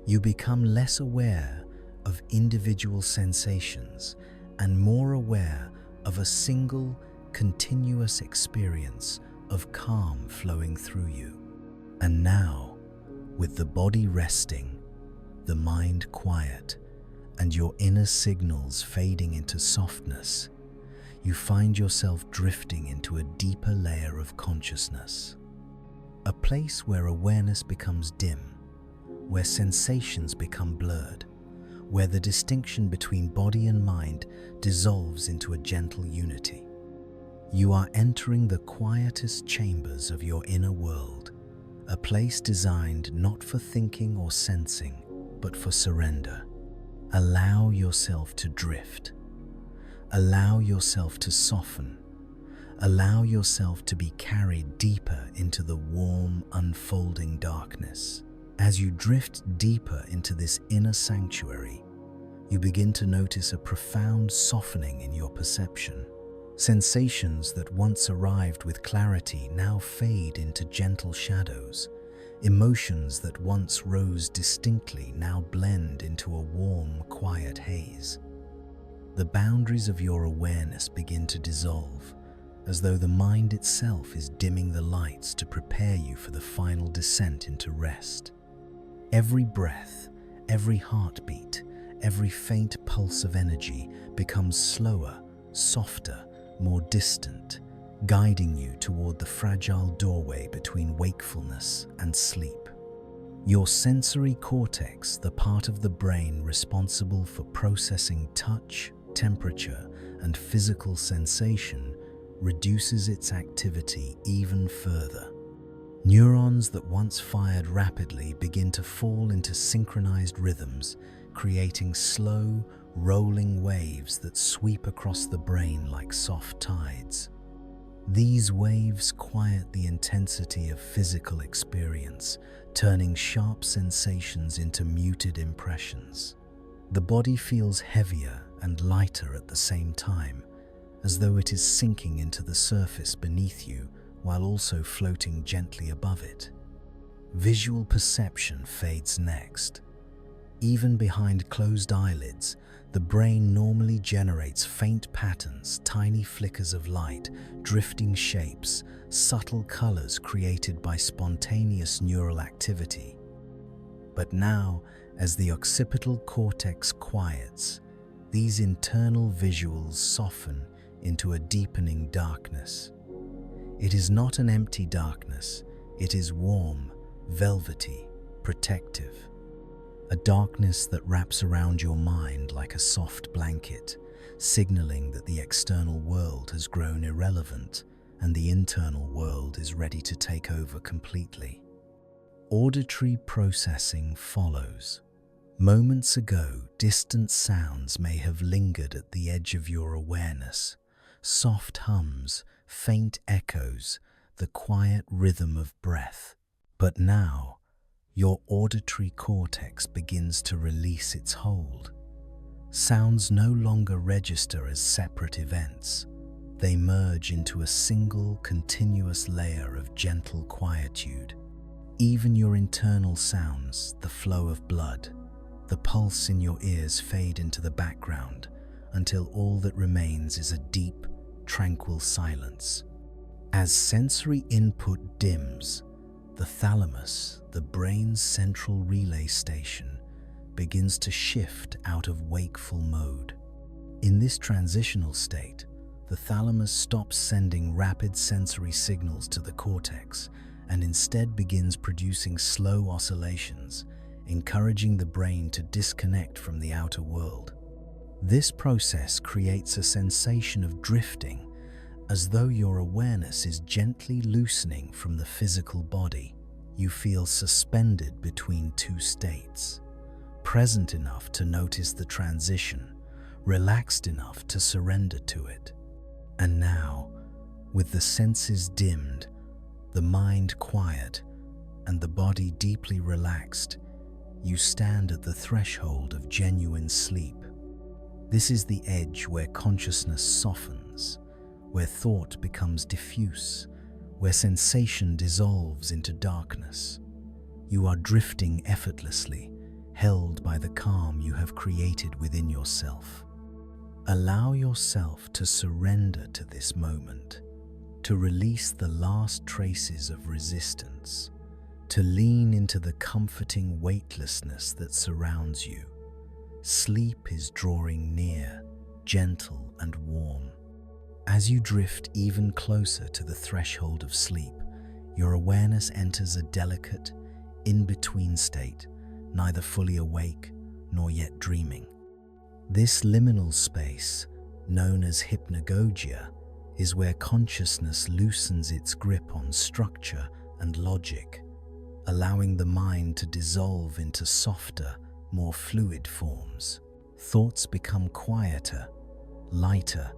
You become less aware of individual sensations and more aware of a single, continuous experience of calm flowing through you. And now, with the body resting, the mind quiet, and your inner signals fading into softness, you find yourself drifting into a deeper layer of consciousness. A place where awareness becomes dim, where sensations become blurred, where the distinction between body and mind dissolves into a gentle unity. You are entering the quietest chambers of your inner world, a place designed not for thinking or sensing, but for surrender. Allow yourself to drift. Allow yourself to soften. Allow yourself to be carried deeper into the warm, unfolding darkness. As you drift deeper into this inner sanctuary, you begin to notice a profound softening in your perception. Sensations that once arrived with clarity now fade into gentle shadows. Emotions that once rose distinctly now blend into a warm, quiet haze. The boundaries of your awareness begin to dissolve, as though the mind itself is dimming the lights to prepare you for the final descent into rest. Every breath, every heartbeat, every faint pulse of energy becomes slower, softer, more distant, guiding you toward the fragile doorway between wakefulness and sleep. Your sensory cortex, the part of the brain responsible for processing touch, temperature, and physical sensation, reduces its activity even further. Neurons that once fired rapidly begin to fall into synchronized rhythms, creating slow, rolling waves that sweep across the brain like soft tides. These waves quiet the intensity of physical experience, turning sharp sensations into muted impressions. The body feels heavier and lighter at the same time, as though it is sinking into the surface beneath you while also floating gently above it. Visual perception fades next. Even behind closed eyelids, the brain normally generates faint patterns, tiny flickers of light, drifting shapes, subtle colors created by spontaneous neural activity. But now, as the occipital cortex quiets, these internal visuals soften into a deepening darkness. It is not an empty darkness, it is warm, velvety, protective. A darkness that wraps around your mind like a soft blanket, signaling that the external world has grown irrelevant and the internal world is ready to take over completely. Auditory processing follows. Moments ago, distant sounds may have lingered at the edge of your awareness. Soft hums, faint echoes, the quiet rhythm of breath. But now, your auditory cortex begins to release its hold. Sounds no longer register as separate events. They merge into a single, continuous layer of gentle quietude. Even your internal sounds, the flow of blood, the pulse in your ears fade into the background until all that remains is a deep, tranquil silence. As sensory input dims, the thalamus, the brain's central relay station, begins to shift out of wakeful mode. In this transitional state, the thalamus stops sending rapid sensory signals to the cortex and instead begins producing slow oscillations, encouraging the brain to disconnect from the outer world. This process creates a sensation of drifting, As though your awareness is gently loosening from the physical body, you feel suspended between two states, present enough to notice the transition, relaxed enough to surrender to it. And now, with the senses dimmed, the mind quiet, and the body deeply relaxed, you stand at the threshold of genuine sleep. This is the edge where consciousness softens, where thought becomes diffuse, where sensation dissolves into darkness. You are drifting effortlessly, held by the calm you have created within yourself. Allow yourself to surrender to this moment, to release the last traces of resistance, to lean into the comforting weightlessness that surrounds you. Sleep is drawing near, gentle and warm. As you drift even closer to the threshold of sleep, your awareness enters a delicate, in-between state, neither fully awake nor yet dreaming. This liminal space, known as hypnagogia, is where consciousness loosens its grip on structure and logic, allowing the mind to dissolve into softer, more fluid forms. Thoughts become quieter, lighter,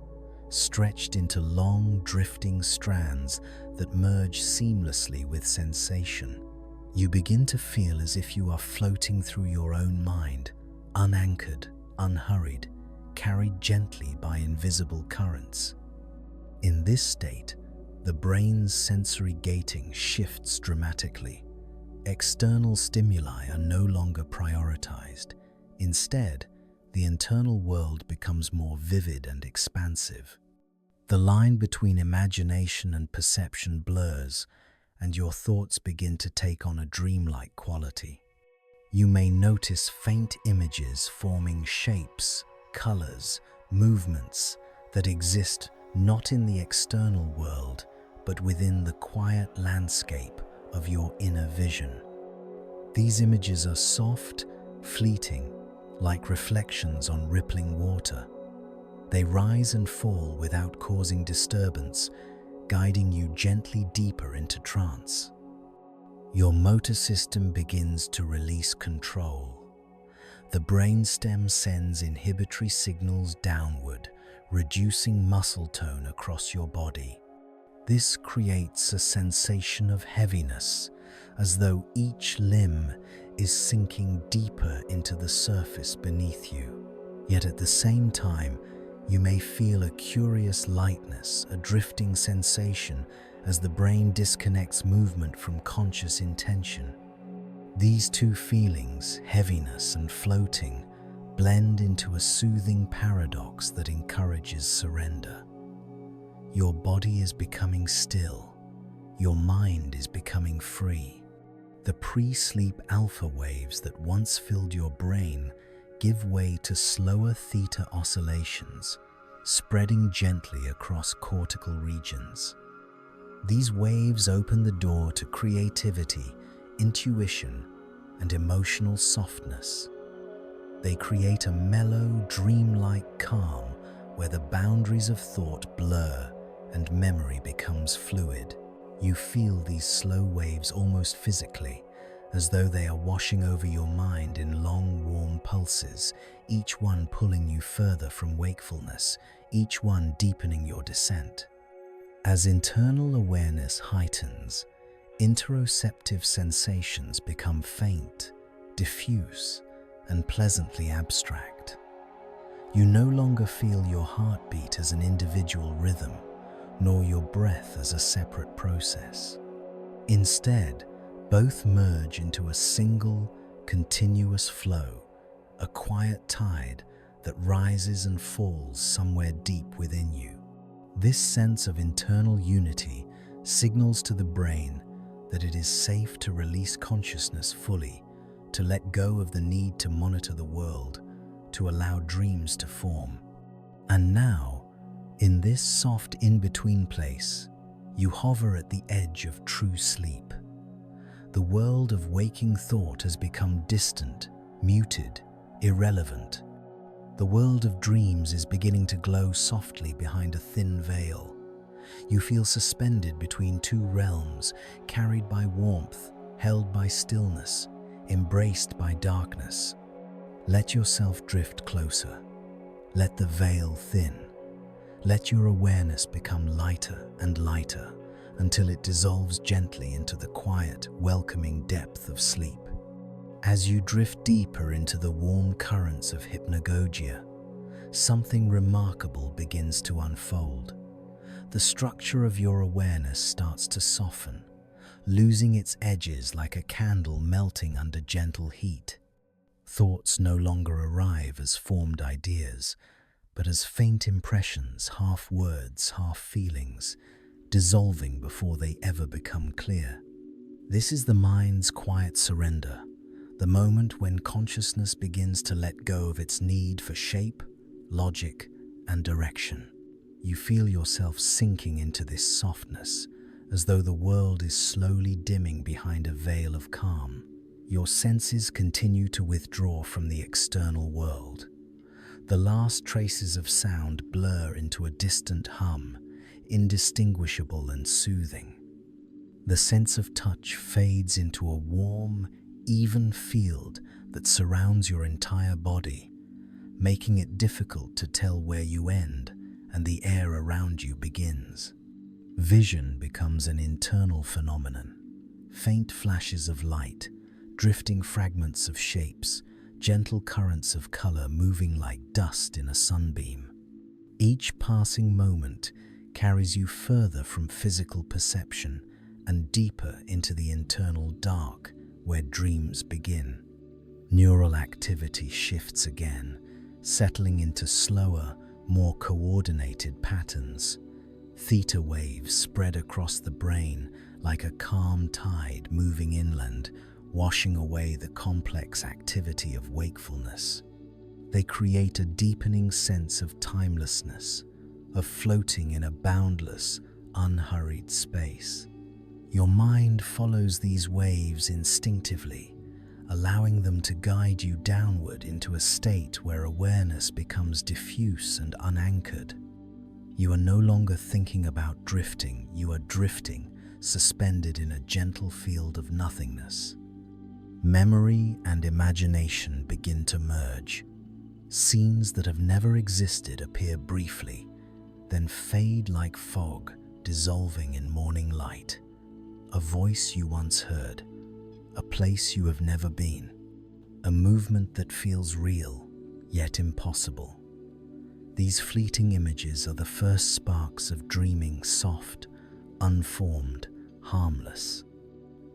stretched into long, drifting strands that merge seamlessly with sensation. You begin to feel as if you are floating through your own mind, unanchored, unhurried, carried gently by invisible currents. In this state, the brain's sensory gating shifts dramatically. External stimuli are no longer prioritized. Instead, the internal world becomes more vivid and expansive. The line between imagination and perception blurs, and your thoughts begin to take on a dreamlike quality. You may notice faint images forming shapes, colors, movements that exist not in the external world, but within the quiet landscape of your inner vision. These images are soft, fleeting, like reflections on rippling water. They rise and fall without causing disturbance, guiding you gently deeper into trance. Your motor system begins to release control. The brainstem sends inhibitory signals downward, reducing muscle tone across your body. This creates a sensation of heaviness, as though each limb is sinking deeper into the surface beneath you. Yet at the same time, you may feel a curious lightness, a drifting sensation as the brain disconnects movement from conscious intention. These two feelings, heaviness and floating, blend into a soothing paradox that encourages surrender. Your body is becoming still. Your mind is becoming free. The pre-sleep alpha waves that once filled your brain give way to slower theta oscillations, spreading gently across cortical regions. These waves open the door to creativity, intuition, and emotional softness. They create a mellow, dreamlike calm where the boundaries of thought blur and memory becomes fluid. You feel these slow waves almost physically, as though they are washing over your mind in long, warm pulses, each one pulling you further from wakefulness, each one deepening your descent. As internal awareness heightens, interoceptive sensations become faint, diffuse, and pleasantly abstract. You no longer feel your heartbeat as an individual rhythm, nor your breath as a separate process. Instead, both merge into a single, continuous flow, a quiet tide that rises and falls somewhere deep within you. This sense of internal unity signals to the brain that it is safe to release consciousness fully, to let go of the need to monitor the world, to allow dreams to form. And now, in this soft in-between place, you hover at the edge of true sleep. The world of waking thought has become distant, muted, irrelevant. The world of dreams is beginning to glow softly behind a thin veil, You feel suspended between two realms, carried by warmth, held by stillness, embraced by darkness. Let yourself drift closer. Let the veil thin. Let your awareness become lighter and lighter until it dissolves gently into the quiet, welcoming depth of sleep. As you drift deeper into the warm currents of hypnagogia, something remarkable begins to unfold. The structure of your awareness starts to soften, losing its edges like a candle melting under gentle heat. Thoughts no longer arrive as formed ideas, but as faint impressions, half words, half feelings, dissolving before they ever become clear. This is the mind's quiet surrender, the moment when consciousness begins to let go of its need for shape, logic, and direction. You feel yourself sinking into this softness, as though the world is slowly dimming behind a veil of calm. Your senses continue to withdraw from the external world. The last traces of sound blur into a distant hum, indistinguishable and soothing. The sense of touch fades into a warm, even field that surrounds your entire body, making it difficult to tell where you end and the air around you begins. Vision becomes an internal phenomenon. Faint flashes of light, drifting fragments of shapes, gentle currents of color moving like dust in a sunbeam. Each passing moment carries you further from physical perception and deeper into the internal dark where dreams begin. Neural activity shifts again, settling into slower, more coordinated patterns. Theta waves spread across the brain like a calm tide moving inland, washing away the complex activity of wakefulness. They create a deepening sense of timelessness, of floating in a boundless, unhurried space. Your mind follows these waves instinctively, allowing them to guide you downward into a state where awareness becomes diffuse and unanchored. You are no longer thinking about drifting, you are drifting, suspended in a gentle field of nothingness. Memory and imagination begin to merge. Scenes that have never existed appear briefly, then fade like fog, dissolving in morning light. A voice you once heard, a place you have never been, a movement that feels real, yet impossible. These fleeting images are the first sparks of dreaming, soft, unformed, harmless.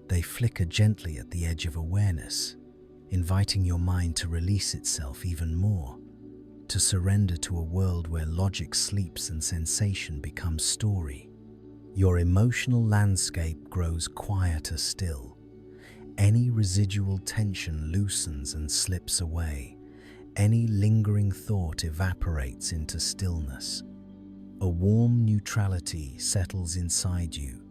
They flicker gently at the edge of awareness, inviting your mind to release itself even more, to surrender to a world where logic sleeps and sensation becomes story. Your emotional landscape grows quieter still. Any residual tension loosens and slips away. Any lingering thought evaporates into stillness. A warm neutrality settles inside you.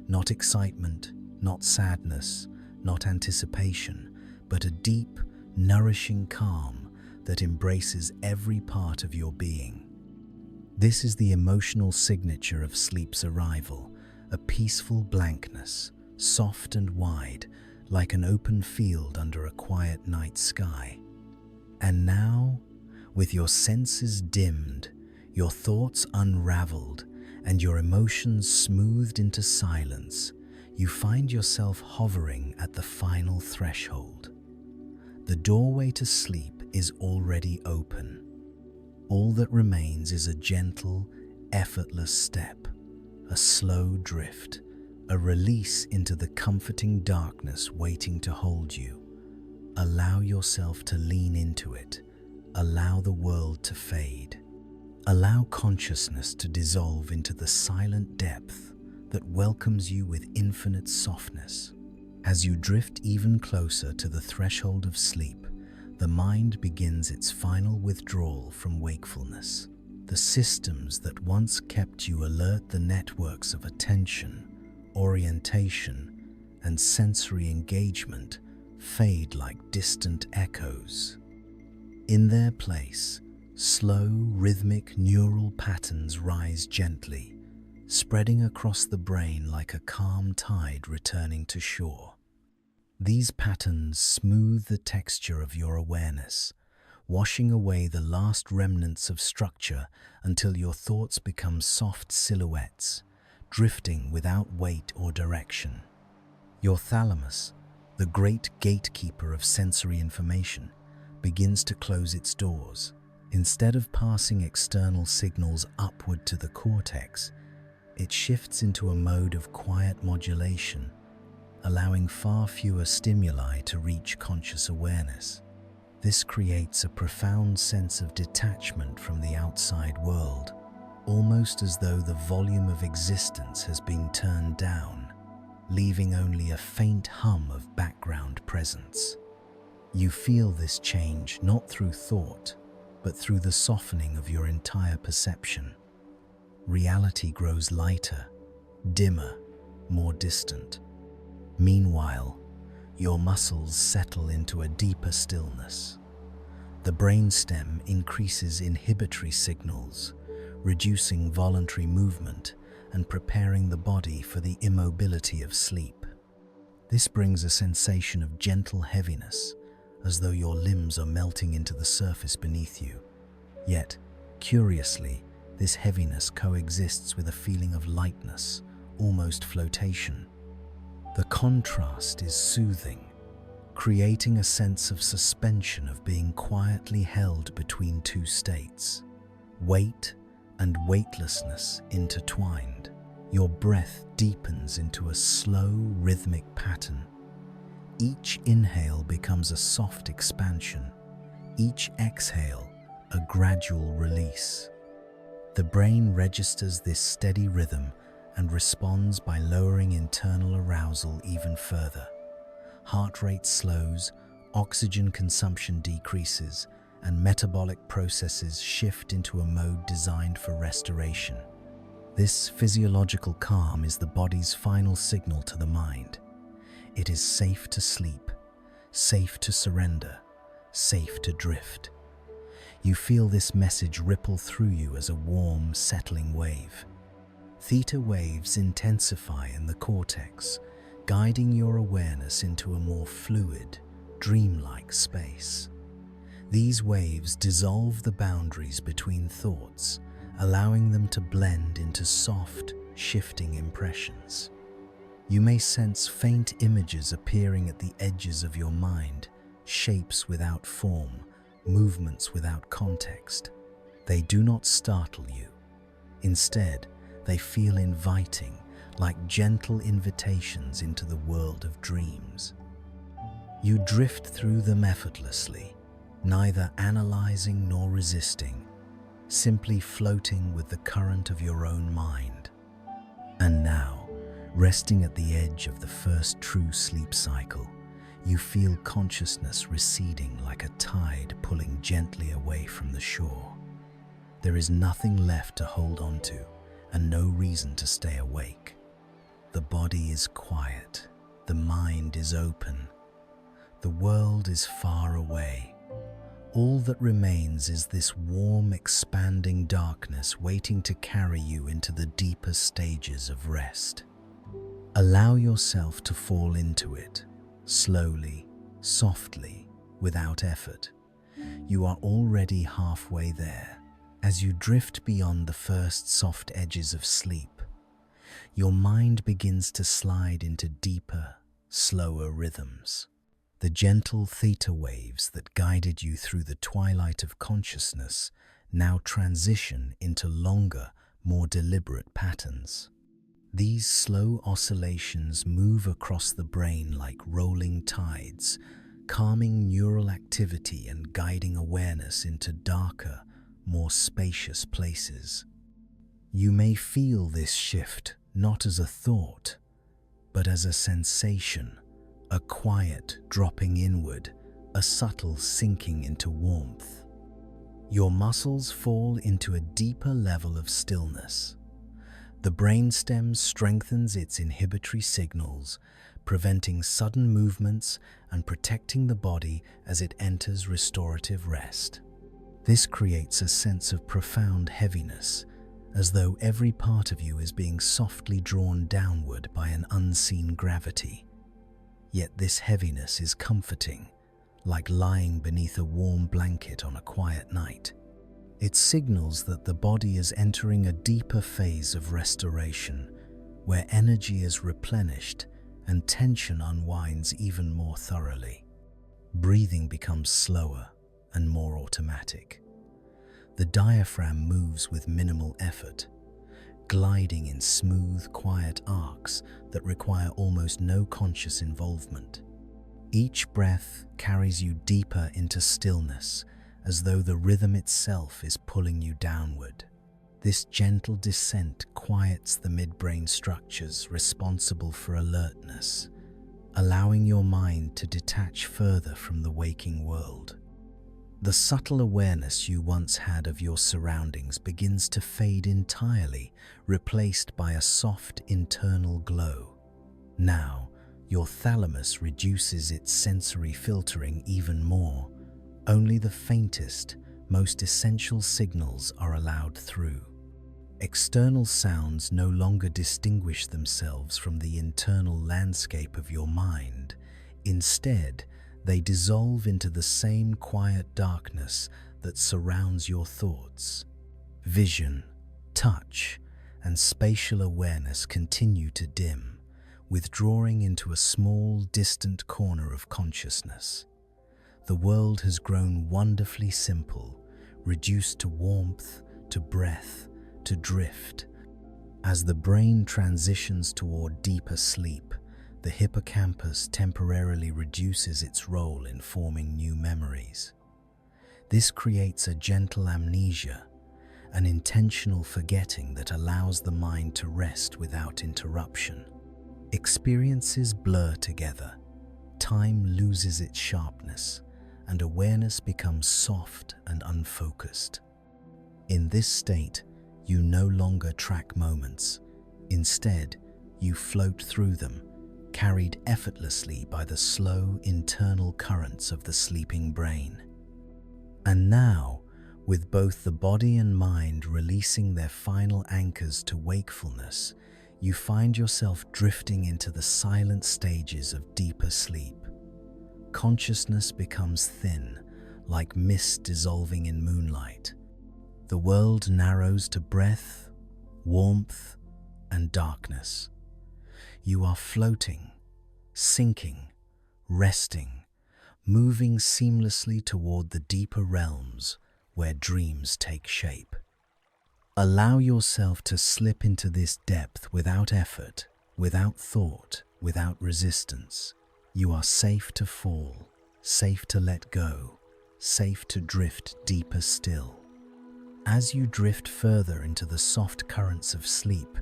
Not excitement, not sadness, not anticipation, but a deep, nourishing calm that embraces every part of your being. This is the emotional signature of sleep's arrival, a peaceful blankness, soft and wide, like an open field under a quiet night sky. And now, with your senses dimmed, your thoughts unraveled, and your emotions smoothed into silence, you find yourself hovering at the final threshold. The doorway to sleep is already open. All that remains is a gentle, effortless step, a slow drift, a release into the comforting darkness waiting to hold you. Allow yourself to lean into it. Allow the world to fade. Allow consciousness to dissolve into the silent depth that welcomes you with infinite softness. As you drift even closer to the threshold of sleep, the mind begins its final withdrawal from wakefulness. The systems that once kept you alert, the networks of attention, orientation, and sensory engagement fade like distant echoes. In their place, slow, rhythmic neural patterns rise gently, spreading across the brain like a calm tide returning to shore. These patterns smooth the texture of your awareness, washing away the last remnants of structure until your thoughts become soft silhouettes, drifting without weight or direction. Your thalamus, the great gatekeeper of sensory information, begins to close its doors. Instead of passing external signals upward to the cortex, it shifts into a mode of quiet modulation, allowing far fewer stimuli to reach conscious awareness. This creates a profound sense of detachment from the outside world, almost as though the volume of existence has been turned down, leaving only a faint hum of background presence. You feel this change not through thought, but through the softening of your entire perception. Reality grows lighter, dimmer, more distant. Meanwhile, your muscles settle into a deeper stillness. The brainstem increases inhibitory signals, reducing voluntary movement and preparing the body for the immobility of sleep. This brings a sensation of gentle heaviness, as though your limbs are melting into the surface beneath you. Yet, curiously, this heaviness coexists with a feeling of lightness, almost flotation. The contrast is soothing, creating a sense of suspension, of being quietly held between two states. Weight and weightlessness intertwined. Your breath deepens into a slow, rhythmic pattern. Each inhale becomes a soft expansion, each exhale a gradual release. The brain registers this steady rhythm and responds by lowering internal arousal even further. Heart rate slows, oxygen consumption decreases, and metabolic processes shift into a mode designed for restoration. This physiological calm is the body's final signal to the mind. It is safe to sleep, safe to surrender, safe to drift. You feel this message ripple through you as a warm, settling wave. Theta waves intensify in the cortex, guiding your awareness into a more fluid, dreamlike space. These waves dissolve the boundaries between thoughts, allowing them to blend into soft, shifting impressions. You may sense faint images appearing at the edges of your mind, shapes without form, movements without context. They do not startle you. Instead, they feel inviting, like gentle invitations into the world of dreams. You drift through them effortlessly, neither analyzing nor resisting, simply floating with the current of your own mind. And now, resting at the edge of the first true sleep cycle, you feel consciousness receding like a tide pulling gently away from the shore. There is nothing left to hold on to, and no reason to stay awake. The body is quiet, the mind is open, the world is far away. All that remains is this warm, expanding darkness waiting to carry you into the deeper stages of rest. Allow yourself to fall into it, slowly, softly, without effort. You are already halfway there. As you drift beyond the first soft edges of sleep, your mind begins to slide into deeper, slower rhythms. The gentle theta waves that guided you through the twilight of consciousness now transition into longer, more deliberate patterns. These slow oscillations move across the brain like rolling tides, calming neural activity and guiding awareness into darker, more spacious places. You may feel this shift not as a thought, but as a sensation, a quiet dropping inward, a subtle sinking into warmth. Your muscles fall into a deeper level of stillness. The brainstem strengthens its inhibitory signals, preventing sudden movements and protecting the body as it enters restorative rest. This creates a sense of profound heaviness, as though every part of you is being softly drawn downward by an unseen gravity. Yet this heaviness is comforting, like lying beneath a warm blanket on a quiet night. It signals that the body is entering a deeper phase of restoration, where energy is replenished and tension unwinds even more thoroughly. Breathing becomes slower and more automatic. The diaphragm moves with minimal effort, gliding in smooth, quiet arcs that require almost no conscious involvement. Each breath carries you deeper into stillness, as though the rhythm itself is pulling you downward. This gentle descent quiets the midbrain structures responsible for alertness, allowing your mind to detach further from the waking world. The subtle awareness you once had of your surroundings begins to fade entirely, replaced by a soft internal glow. Now, your thalamus reduces its sensory filtering even more. Only the faintest, most essential signals are allowed through. External sounds no longer distinguish themselves from the internal landscape of your mind. Instead, they dissolve into the same quiet darkness that surrounds your thoughts. Vision, touch, and spatial awareness continue to dim, withdrawing into a small, distant corner of consciousness. The world has grown wonderfully simple, reduced to warmth, to breath, to drift. As the brain transitions toward deeper sleep, the hippocampus temporarily reduces its role in forming new memories. This creates a gentle amnesia, an intentional forgetting that allows the mind to rest without interruption. Experiences blur together, time loses its sharpness, and awareness becomes soft and unfocused. In this state, you no longer track moments. Instead, you float through them, carried effortlessly by the slow internal currents of the sleeping brain. And now, with both the body and mind releasing their final anchors to wakefulness, you find yourself drifting into the silent stages of deeper sleep. Consciousness becomes thin, like mist dissolving in moonlight. The world narrows to breath, warmth, and darkness. You are floating, sinking, resting, moving seamlessly toward the deeper realms where dreams take shape. Allow yourself to slip into this depth without effort, without thought, without resistance. You are safe to fall, safe to let go, safe to drift deeper still. As you drift further into the soft currents of sleep,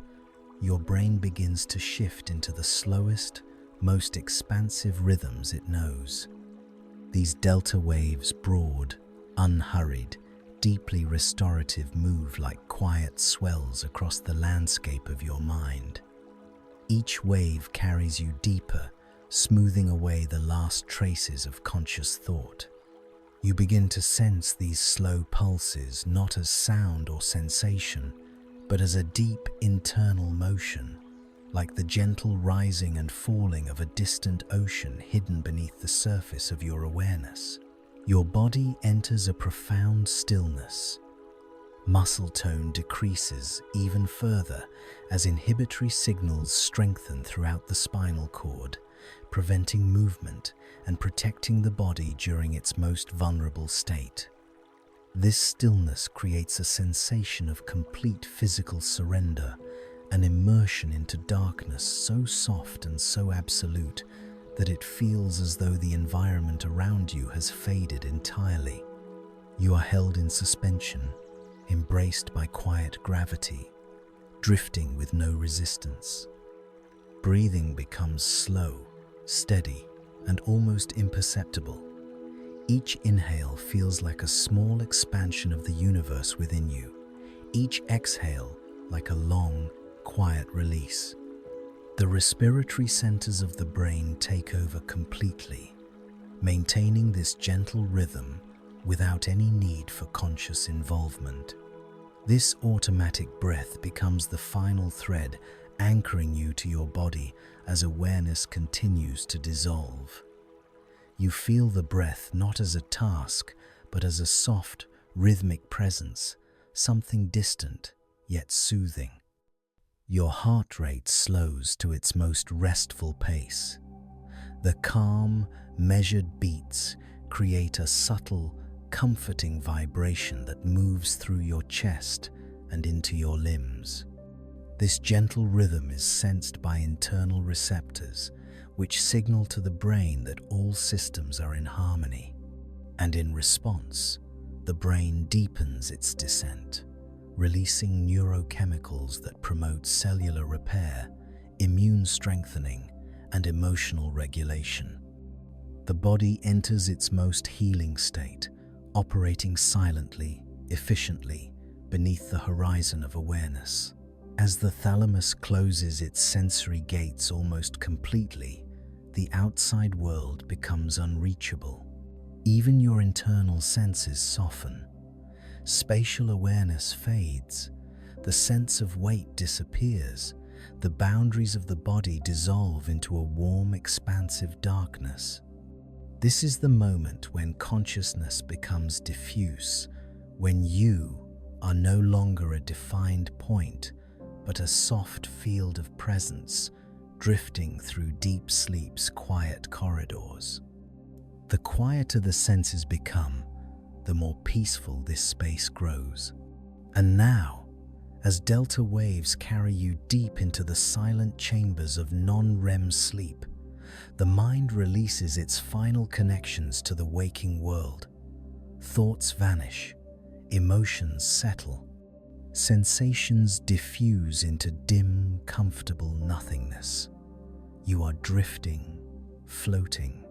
your brain begins to shift into the slowest, most expansive rhythms it knows. These delta waves, broad, unhurried, deeply restorative, move like quiet swells across the landscape of your mind. Each wave carries you deeper, smoothing away the last traces of conscious thought. You begin to sense these slow pulses not as sound or sensation, but as a deep internal motion, like the gentle rising and falling of a distant ocean hidden beneath the surface of your awareness. Your body enters a profound stillness. Muscle tone decreases even further as inhibitory signals strengthen throughout the spinal cord, preventing movement and protecting the body during its most vulnerable state. This stillness creates a sensation of complete physical surrender, an immersion into darkness so soft and so absolute that it feels as though the environment around you has faded entirely. You are held in suspension, embraced by quiet gravity, drifting with no resistance. Breathing becomes slow, steady, and almost imperceptible. Each inhale feels like a small expansion of the universe within you, each exhale like a long, quiet release. The respiratory centers of the brain take over completely, maintaining this gentle rhythm without any need for conscious involvement. This automatic breath becomes the final thread anchoring you to your body as awareness continues to dissolve. You feel the breath not as a task, but as a soft, rhythmic presence, something distant yet soothing. Your heart rate slows to its most restful pace. The calm, measured beats create a subtle, comforting vibration that moves through your chest and into your limbs. This gentle rhythm is sensed by internal receptors, which signal to the brain that all systems are in harmony. And in response, the brain deepens its descent, releasing neurochemicals that promote cellular repair, immune strengthening, and emotional regulation. The body enters its most healing state, operating silently, efficiently, beneath the horizon of awareness. As the thalamus closes its sensory gates almost completely, the outside world becomes unreachable. Even your internal senses soften. Spatial awareness fades. The sense of weight disappears. The boundaries of the body dissolve into a warm, expansive darkness. This is the moment when consciousness becomes diffuse, when you are no longer a defined point, but a soft field of presence drifting through deep sleep's quiet corridors. The quieter the senses become, the more peaceful this space grows. And now, as delta waves carry you deep into the silent chambers of non-REM sleep, the mind releases its final connections to the waking world. Thoughts vanish, emotions settle, sensations diffuse into dim, comfortable nothingness. You are drifting, floating,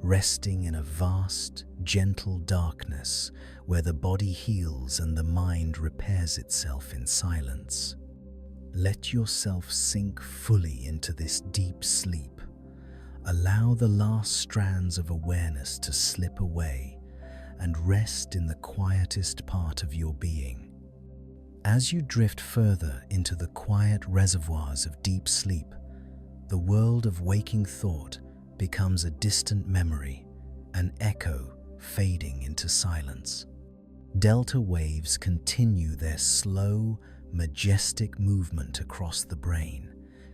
resting in a vast, gentle darkness where the body heals and the mind repairs itself in silence. Let yourself sink fully into this deep sleep. Allow the last strands of awareness to slip away and rest in the quietest part of your being. As you drift further into the quiet reservoirs of deep sleep, the world of waking thought becomes a distant memory, an echo fading into silence. Delta waves continue their slow, majestic movement across the brain,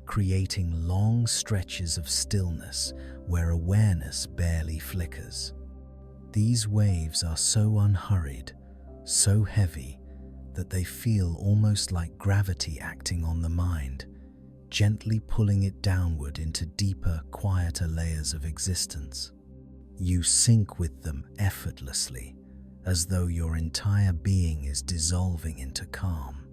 creating long stretches of stillness where awareness barely flickers. These waves are so unhurried, so heavy, that they feel almost like gravity acting on the mind, gently pulling it downward into deeper, quieter layers of existence. You sink with them effortlessly, as though your entire being is dissolving into calm.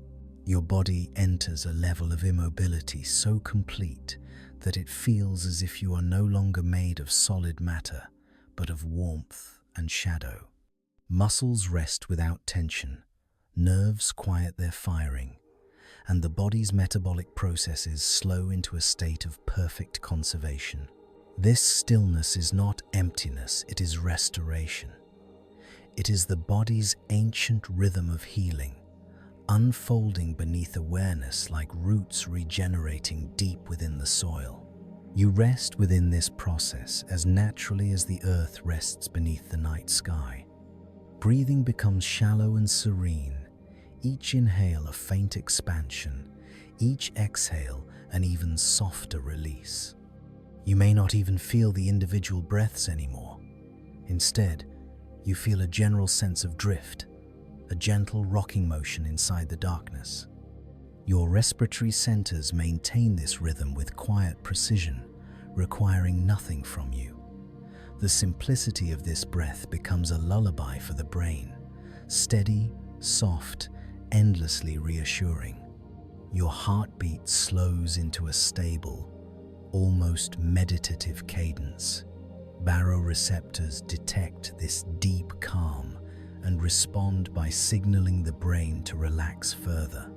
Your body enters a level of immobility so complete that it feels as if you are no longer made of solid matter, but of warmth and shadow. Muscles rest without tension, nerves quiet their firing, and the body's metabolic processes slow into a state of perfect conservation. This stillness is not emptiness, it is restoration. It is the body's ancient rhythm of healing, unfolding beneath awareness like roots regenerating deep within the soil. You rest within this process as naturally as the earth rests beneath the night sky. Breathing becomes shallow and serene, each inhale a faint expansion, each exhale an even softer release. You may not even feel the individual breaths anymore. Instead, you feel a general sense of drift, a gentle rocking motion inside the darkness. Your respiratory centers maintain this rhythm with quiet precision, requiring nothing from you. The simplicity of this breath becomes a lullaby for the brain, steady, soft, endlessly reassuring. Your heartbeat slows into a stable, almost meditative cadence. Baroreceptors detect this deep calm and respond by signaling the brain to relax further.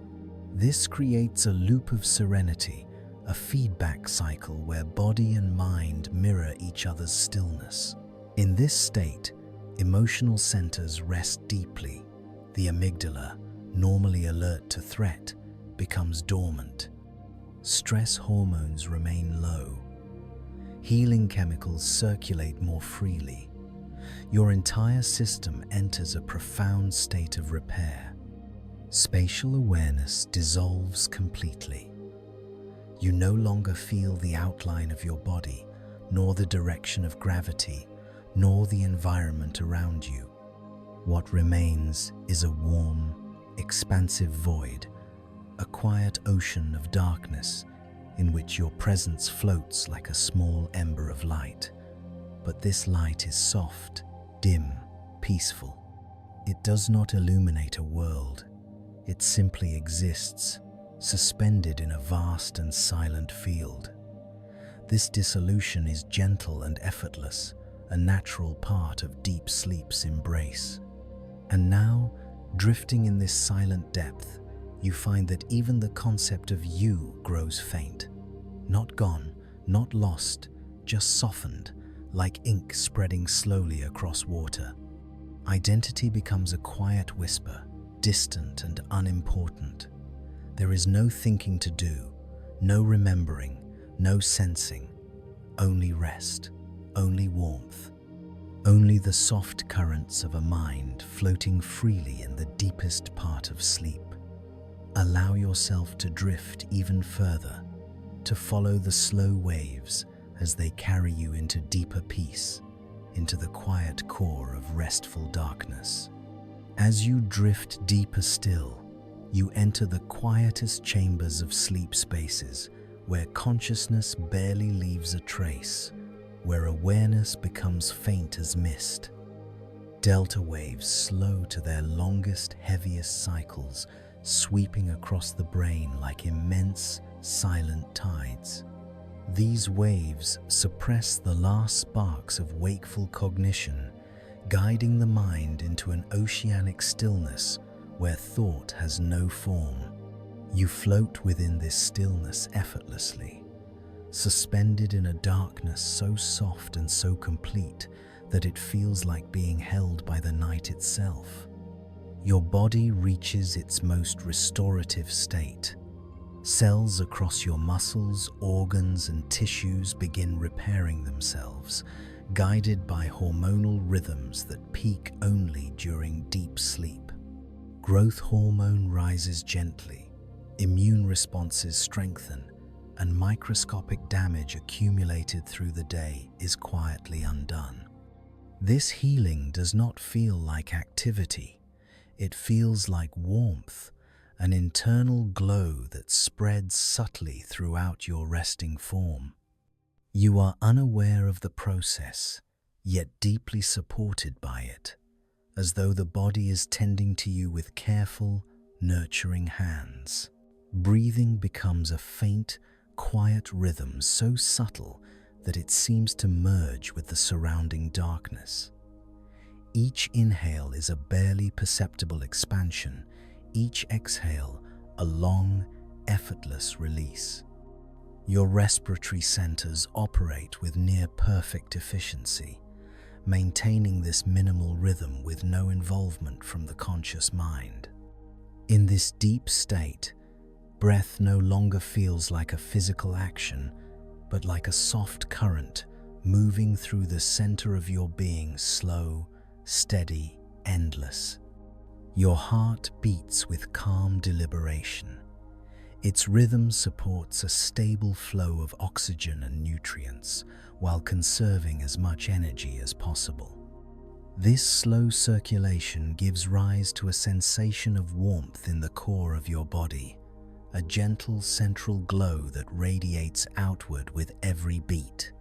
This creates a loop of serenity, a feedback cycle where body and mind mirror each other's stillness. In this state, emotional centers rest deeply. The amygdala, normally alert to threat, becomes dormant. Stress hormones remain low. Healing chemicals circulate more freely. Your entire system enters a profound state of repair. Spatial awareness dissolves completely. You no longer feel the outline of your body, nor the direction of gravity, nor the environment around you. What remains is a warm, expansive void, a quiet ocean of darkness in which your presence floats like a small ember of light. But this light is soft, dim, peaceful. It does not illuminate a world. It simply exists, suspended in a vast and silent field. This dissolution is gentle and effortless, a natural part of deep sleep's embrace. And now, drifting in this silent depth, you find that even the concept of you grows faint. Not gone, not lost, just softened, like ink spreading slowly across water. Identity becomes a quiet whisper, distant and unimportant. There is no thinking to do, no remembering, no sensing, only rest, only warmth, only the soft currents of a mind floating freely in the deepest part of sleep. Allow yourself to drift even further, to follow the slow waves as they carry you into deeper peace, into the quiet core of restful darkness. As you drift deeper still, you enter the quietest chambers of sleep spaces, where consciousness barely leaves a trace, where awareness becomes faint as mist. Delta waves slow to their longest, heaviest cycles, sweeping across the brain like immense, silent tides. These waves suppress the last sparks of wakeful cognition, guiding the mind into an oceanic stillness where thought has no form. You float within this stillness effortlessly, suspended in a darkness so soft and so complete that it feels like being held by the night itself. Your body reaches its most restorative state. Cells across your muscles, organs, and tissues begin repairing themselves, guided by hormonal rhythms that peak only during deep sleep. Growth hormone rises gently, immune responses strengthen, and microscopic damage accumulated through the day is quietly undone. This healing does not feel like activity. It feels like warmth, an internal glow that spreads subtly throughout your resting form. You are unaware of the process, yet deeply supported by it, as though the body is tending to you with careful, nurturing hands. Breathing becomes a faint, quiet rhythm so subtle that it seems to merge with the surrounding darkness. Each inhale is a barely perceptible expansion, each exhale a long, effortless release. Your respiratory centers operate with near-perfect efficiency, maintaining this minimal rhythm with no involvement from the conscious mind. In this deep state, breath no longer feels like a physical action, but like a soft current moving through the center of your being, slow, steady, endless. Your heart beats with calm deliberation. Its rhythm supports a stable flow of oxygen and nutrients while conserving as much energy as possible. This slow circulation gives rise to a sensation of warmth in the core of your body, a gentle central glow that radiates outward with every beat.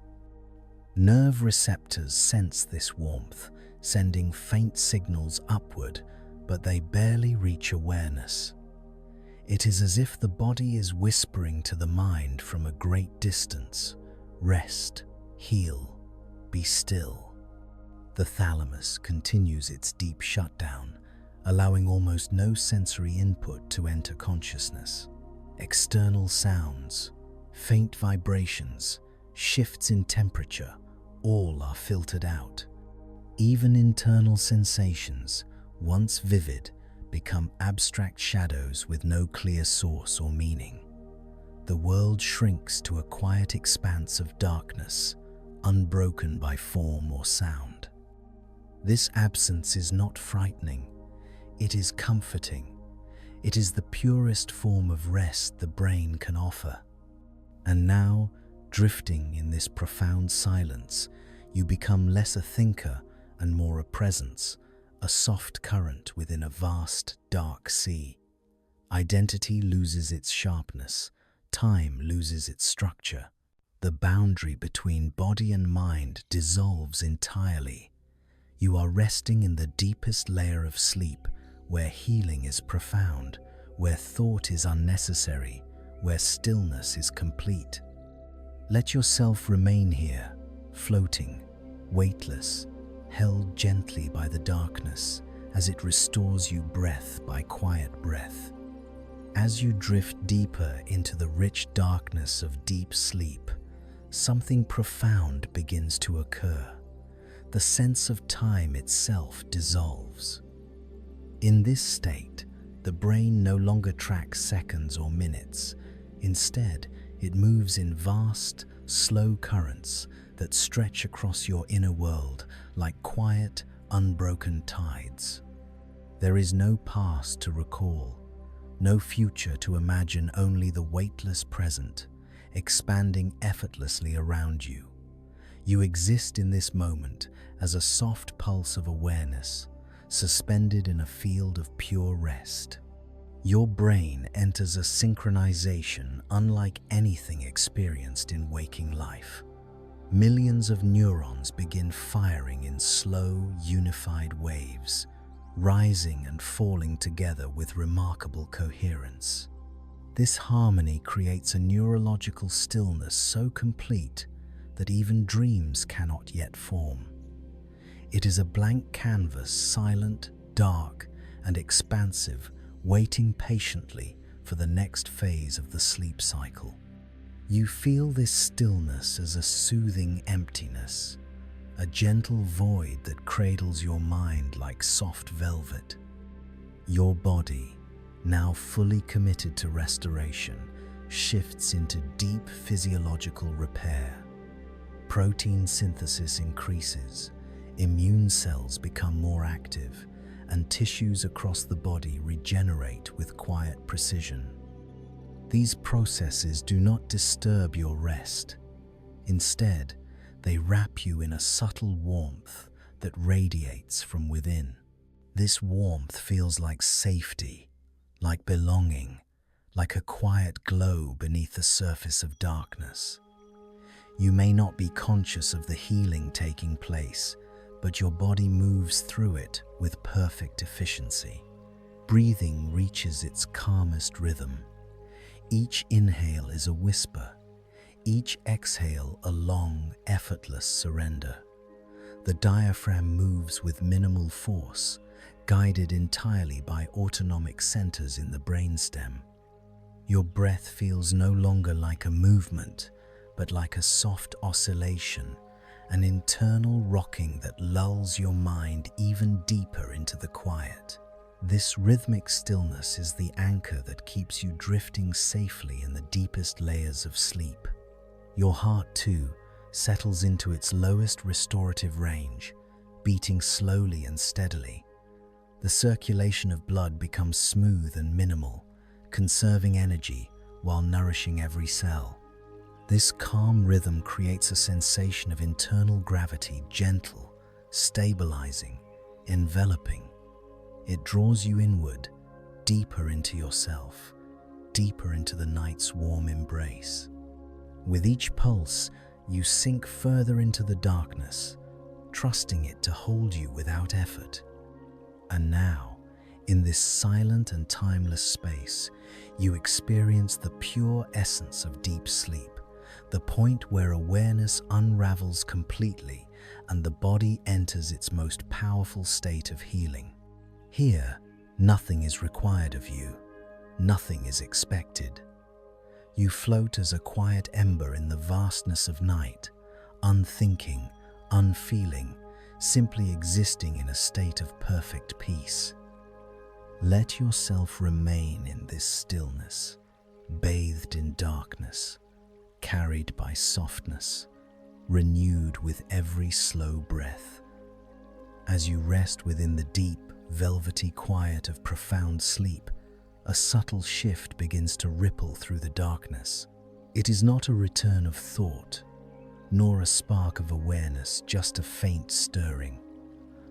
Nerve receptors sense this warmth, sending faint signals upward, but they barely reach awareness. It is as if the body is whispering to the mind from a great distance, rest, heal, be still. The thalamus continues its deep shutdown, allowing almost no sensory input to enter consciousness. External sounds, faint vibrations, shifts in temperature, all are filtered out. Even internal sensations, once vivid, become abstract shadows with no clear source or meaning. The world shrinks to a quiet expanse of darkness, unbroken by form or sound. This absence is not frightening, it is comforting. It is the purest form of rest the brain can offer. And now, drifting in this profound silence, you become less a thinker and more a presence, a soft current within a vast, dark sea. Identity loses its sharpness, time loses its structure. The boundary between body and mind dissolves entirely. You are resting in the deepest layer of sleep, where healing is profound, where thought is unnecessary, where stillness is complete. Let yourself remain here, floating, weightless, held gently by the darkness as it restores you breath by quiet breath. As you drift deeper into the rich darkness of deep sleep, something profound begins to occur. The sense of time itself dissolves. In this state, the brain no longer tracks seconds or minutes. Instead, it moves in vast, slow currents that stretch across your inner world like quiet, unbroken tides. There is no past to recall, no future to imagine, only the weightless present, expanding effortlessly around you. You exist in this moment as a soft pulse of awareness, suspended in a field of pure rest. Your brain enters a synchronization unlike anything experienced in waking life. Millions of neurons begin firing in slow, unified waves, rising and falling together with remarkable coherence. This harmony creates a neurological stillness so complete that even dreams cannot yet form. It is a blank canvas, silent, dark, and expansive, waiting patiently for the next phase of the sleep cycle. You feel this stillness as a soothing emptiness, a gentle void that cradles your mind like soft velvet. Your body, now fully committed to restoration, shifts into deep physiological repair. Protein synthesis increases, immune cells become more active, and tissues across the body regenerate with quiet precision. These processes do not disturb your rest. Instead, they wrap you in a subtle warmth that radiates from within. This warmth feels like safety, like belonging, like a quiet glow beneath the surface of darkness. You may not be conscious of the healing taking place, but your body moves through it with perfect efficiency. Breathing reaches its calmest rhythm. Each inhale is a whisper, each exhale a long, effortless surrender. The diaphragm moves with minimal force, guided entirely by autonomic centers in the brainstem. Your breath feels no longer like a movement, but like a soft oscillation, an internal rocking that lulls your mind even deeper into the quiet. This rhythmic stillness is the anchor that keeps you drifting safely in the deepest layers of sleep. Your heart, too, settles into its lowest restorative range, beating slowly and steadily. The circulation of blood becomes smooth and minimal, conserving energy while nourishing every cell. This calm rhythm creates a sensation of internal gravity, gentle, stabilizing, enveloping. It draws you inward, deeper into yourself, deeper into the night's warm embrace. With each pulse, you sink further into the darkness, trusting it to hold you without effort. And now, in this silent and timeless space, you experience the pure essence of deep sleep, the point where awareness unravels completely and the body enters its most powerful state of healing. Here, nothing is required of you, nothing is expected. You float as a quiet ember in the vastness of night, unthinking, unfeeling, simply existing in a state of perfect peace. Let yourself remain in this stillness, bathed in darkness, carried by softness, renewed with every slow breath. As you rest within the deep, velvety quiet of profound sleep, a subtle shift begins to ripple through the darkness. It is not a return of thought, nor a spark of awareness, just a faint stirring,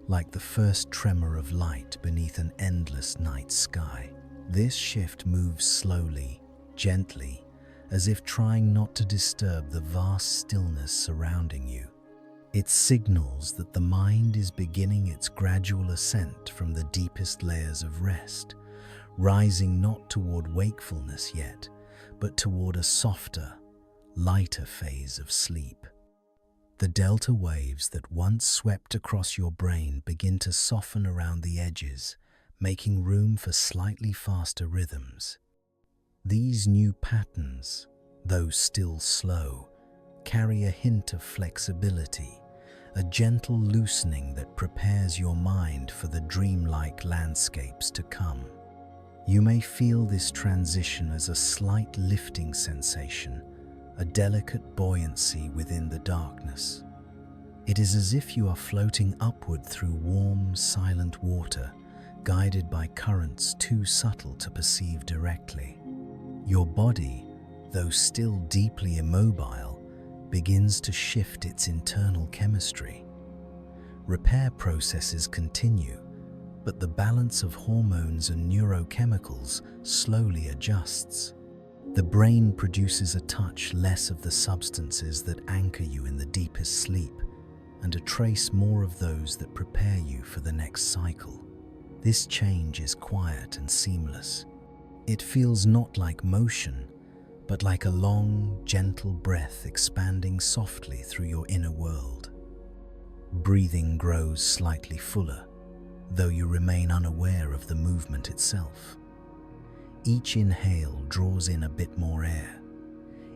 like the first tremor of light beneath an endless night sky. This shift moves slowly, gently, as if trying not to disturb the vast stillness surrounding you. It signals that the mind is beginning its gradual ascent from the deepest layers of rest, rising not toward wakefulness yet, but toward a softer, lighter phase of sleep. The delta waves that once swept across your brain begin to soften around the edges, making room for slightly faster rhythms. These new patterns, though still slow, carry a hint of flexibility, a gentle loosening that prepares your mind for the dreamlike landscapes to come. You may feel this transition as a slight lifting sensation, a delicate buoyancy within the darkness. It is as if you are floating upward through warm, silent water, guided by currents too subtle to perceive directly. Your body, though still deeply immobile, begins to shift its internal chemistry. Repair processes continue, but the balance of hormones and neurochemicals slowly adjusts. The brain produces a touch less of the substances that anchor you in the deepest sleep, and a trace more of those that prepare you for the next cycle. This change is quiet and seamless. It feels not like motion, but like a long, gentle breath expanding softly through your inner world. Breathing grows slightly fuller, though you remain unaware of the movement itself. Each inhale draws in a bit more air.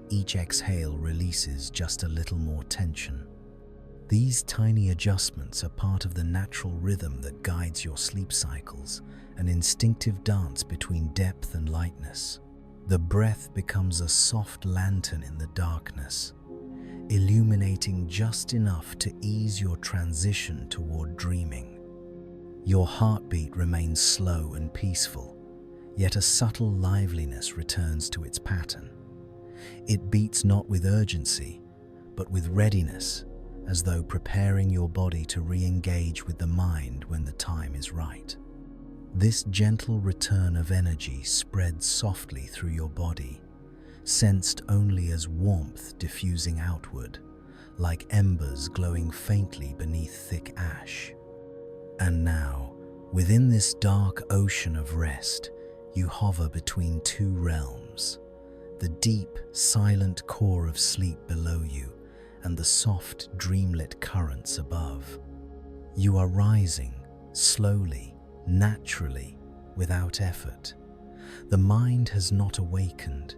Each exhale releases just a little more tension. These tiny adjustments are part of the natural rhythm that guides your sleep cycles, an instinctive dance between depth and lightness. The breath becomes a soft lantern in the darkness, illuminating just enough to ease your transition toward dreaming. Your heartbeat remains slow and peaceful, yet a subtle liveliness returns to its pattern. It beats not with urgency, but with readiness, as though preparing your body to re-engage with the mind when the time is right. This gentle return of energy spreads softly through your body, sensed only as warmth diffusing outward, like embers glowing faintly beneath thick ash. And now, within this dark ocean of rest, you hover between two realms, the deep, silent core of sleep below you and the soft, dreamlit currents above. You are rising, slowly, naturally, without effort. The mind has not awakened.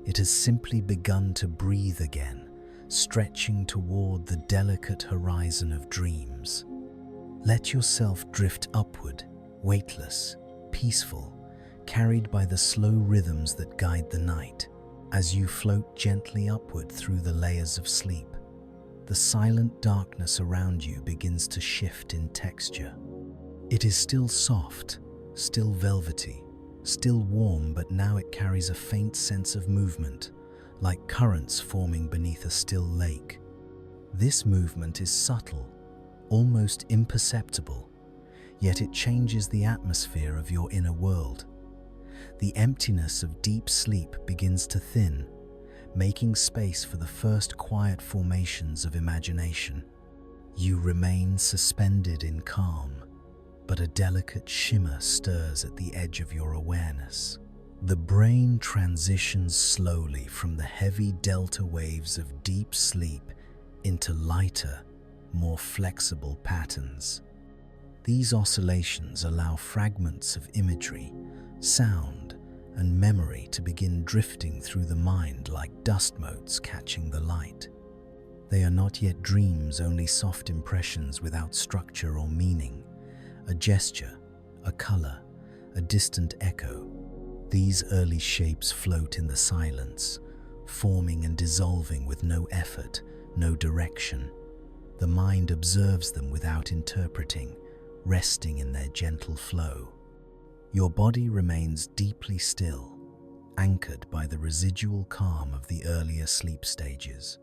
It has simply begun to breathe again, stretching toward the delicate horizon of dreams. Let yourself drift upward, weightless, peaceful, carried by the slow rhythms that guide the night. As you float gently upward through the layers of sleep, the silent darkness around you begins to shift in texture. It is still soft, still velvety, still warm, but now it carries a faint sense of movement, like currents forming beneath a still lake. This movement is subtle, almost imperceptible, yet it changes the atmosphere of your inner world. The emptiness of deep sleep begins to thin, making space for the first quiet formations of imagination. You remain suspended in calm, but a delicate shimmer stirs at the edge of your awareness. The brain transitions slowly from the heavy delta waves of deep sleep into lighter, more flexible patterns. These oscillations allow fragments of imagery, sound, and memory to begin drifting through the mind like dust motes catching the light. They are not yet dreams, only soft impressions without structure or meaning. A gesture, a color, a distant echo. These early shapes float in the silence, forming and dissolving with no effort, no direction. The mind observes them without interpreting, resting in their gentle flow. Your body remains deeply still, anchored by the residual calm of the earlier sleep stages.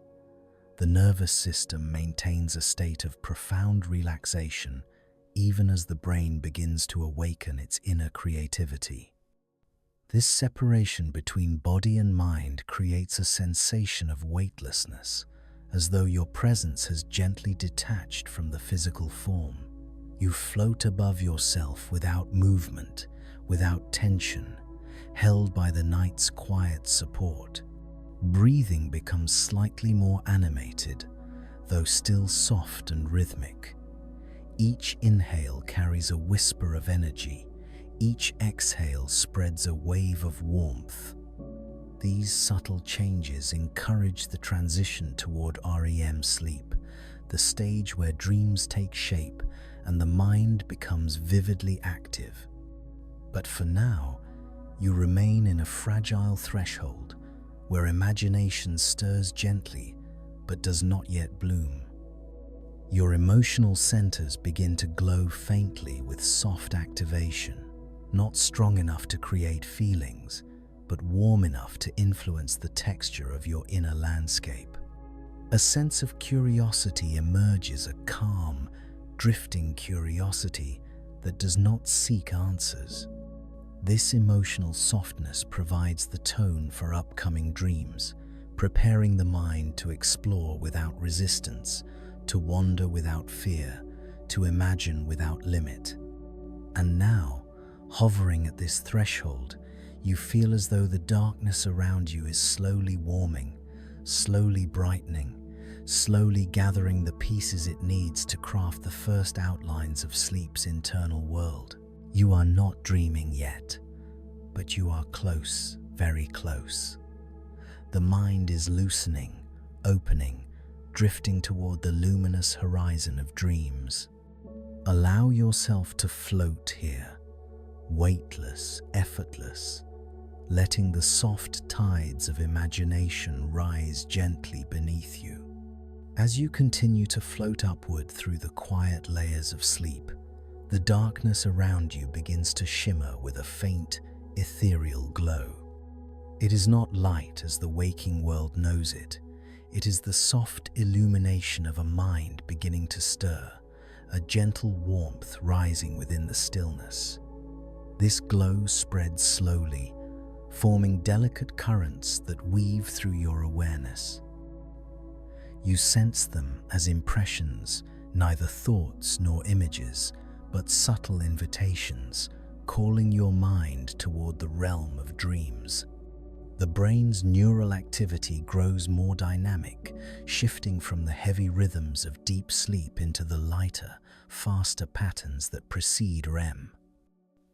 The nervous system maintains a state of profound relaxation, even as the brain begins to awaken its inner creativity. This separation between body and mind creates a sensation of weightlessness, as though your presence has gently detached from the physical form. You float above yourself without movement, without tension, held by the night's quiet support. Breathing becomes slightly more animated, though still soft and rhythmic. Each inhale carries a whisper of energy. Each exhale spreads a wave of warmth. These subtle changes encourage the transition toward REM sleep, the stage where dreams take shape and the mind becomes vividly active. But for now, you remain in a fragile threshold where imagination stirs gently but does not yet bloom. Your emotional centers begin to glow faintly with soft activation, not strong enough to create feelings, but warm enough to influence the texture of your inner landscape. A sense of curiosity emerges, a calm, drifting curiosity that does not seek answers. This emotional softness provides the tone for upcoming dreams, preparing the mind to explore without resistance, to wander without fear, to imagine without limit. And now, hovering at this threshold, you feel as though the darkness around you is slowly warming, slowly brightening, slowly gathering the pieces it needs to craft the first outlines of sleep's internal world. You are not dreaming yet, but you are close, very close. The mind is loosening, opening, drifting toward the luminous horizon of dreams. Allow yourself to float here, weightless, effortless, letting the soft tides of imagination rise gently beneath you. As you continue to float upward through the quiet layers of sleep, the darkness around you begins to shimmer with a faint, ethereal glow. It is not light as the waking world knows it. It is the soft illumination of a mind beginning to stir, a gentle warmth rising within the stillness. This glow spreads slowly, forming delicate currents that weave through your awareness. You sense them as impressions, neither thoughts nor images, but subtle invitations, calling your mind toward the realm of dreams. The brain's neural activity grows more dynamic, shifting from the heavy rhythms of deep sleep into the lighter, faster patterns that precede REM.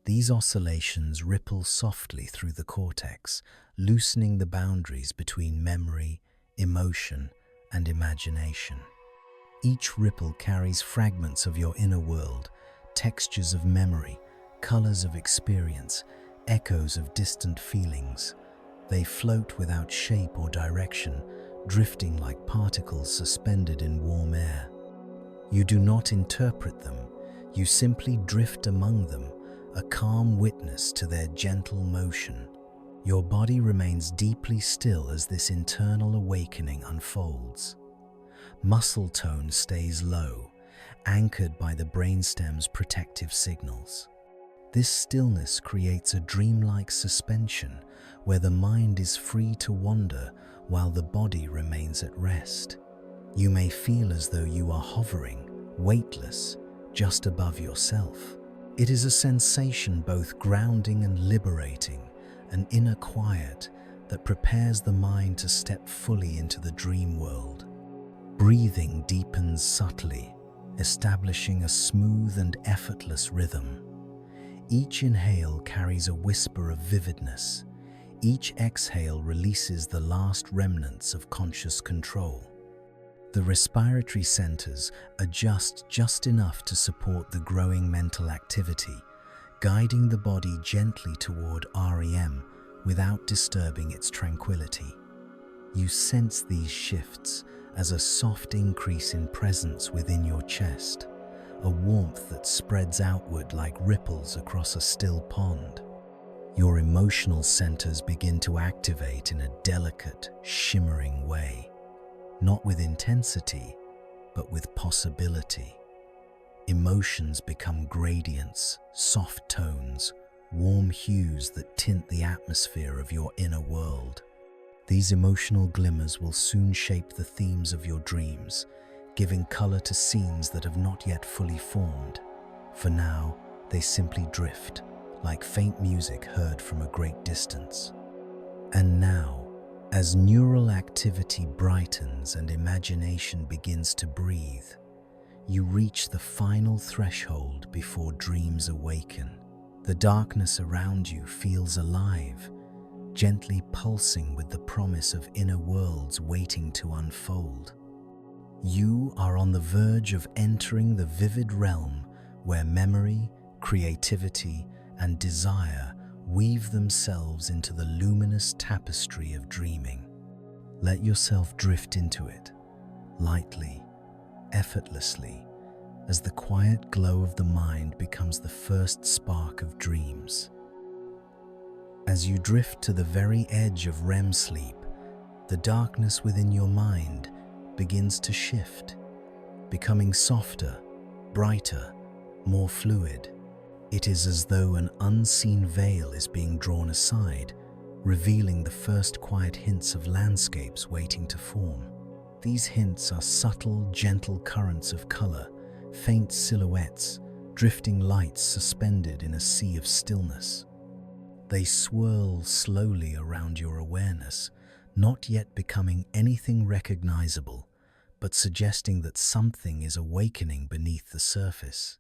These oscillations ripple softly through the cortex, loosening the boundaries between memory, emotion, and imagination. Each ripple carries fragments of your inner world, textures of memory, colors of experience, echoes of distant feelings. They float without shape or direction, drifting like particles suspended in warm air. You do not interpret them, you simply drift among them, a calm witness to their gentle motion. Your body remains deeply still as this internal awakening unfolds. Muscle tone stays low, anchored by the brainstem's protective signals. This stillness creates a dreamlike suspension where the mind is free to wander while the body remains at rest. You may feel as though you are hovering, weightless, just above yourself. It is a sensation both grounding and liberating, an inner quiet that prepares the mind to step fully into the dream world. Breathing deepens subtly, establishing a smooth and effortless rhythm. Each inhale carries a whisper of vividness. Each exhale releases the last remnants of conscious control. The respiratory centers adjust just enough to support the growing mental activity, guiding the body gently toward REM without disturbing its tranquility. You sense these shifts as a soft increase in presence within your chest, a warmth that spreads outward like ripples across a still pond. Your emotional centers begin to activate in a delicate, shimmering way, not with intensity, but with possibility. Emotions become gradients, soft tones, warm hues that tint the atmosphere of your inner world. These emotional glimmers will soon shape the themes of your dreams, giving color to scenes that have not yet fully formed. For now, they simply drift, like faint music heard from a great distance. And now, as neural activity brightens and imagination begins to breathe, you reach the final threshold before dreams awaken. The darkness around you feels alive, gently pulsing with the promise of inner worlds waiting to unfold. You are on the verge of entering the vivid realm where memory, creativity, and desire weave themselves into the luminous tapestry of dreaming. Let yourself drift into it, lightly, effortlessly, as the quiet glow of the mind becomes the first spark of dreams. As you drift to the very edge of REM sleep, the darkness within your mind begins to shift, becoming softer, brighter, more fluid. It is as though an unseen veil is being drawn aside, revealing the first quiet hints of landscapes waiting to form. These hints are subtle, gentle currents of color, faint silhouettes, drifting lights suspended in a sea of stillness. They swirl slowly around your awareness, not yet becoming anything recognizable, but suggesting that something is awakening beneath the surface.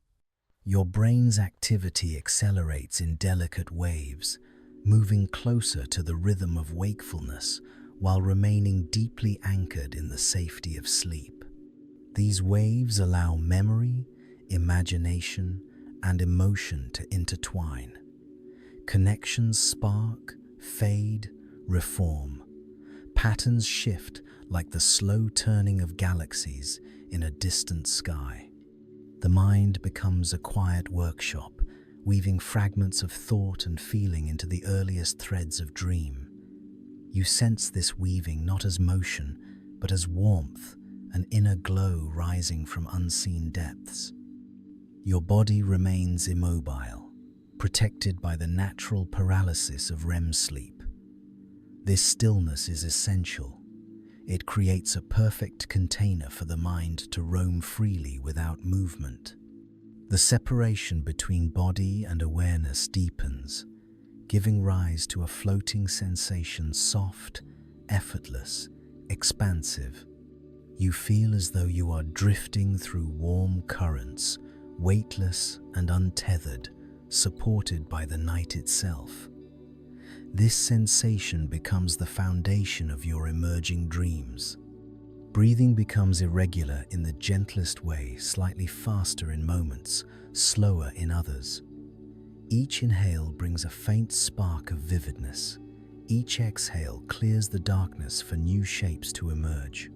Your brain's activity accelerates in delicate waves, moving closer to the rhythm of wakefulness while remaining deeply anchored in the safety of sleep. These waves allow memory, imagination, and emotion to intertwine. Connections spark, fade, reform. Patterns shift like the slow turning of galaxies in a distant sky. The mind becomes a quiet workshop, weaving fragments of thought and feeling into the earliest threads of dream. You sense this weaving not as motion, but as warmth, an inner glow rising from unseen depths. Your body remains immobile, protected by the natural paralysis of REM sleep. This stillness is essential. It creates a perfect container for the mind to roam freely without movement. The separation between body and awareness deepens, giving rise to a floating sensation, soft, effortless, expansive. You feel as though you are drifting through warm currents, weightless and untethered, supported by the night itself. This sensation becomes the foundation of your emerging dreams. Breathing becomes irregular in the gentlest way, slightly faster in moments, slower in others. Each inhale brings a faint spark of vividness. Each exhale clears the darkness for new shapes to emerge.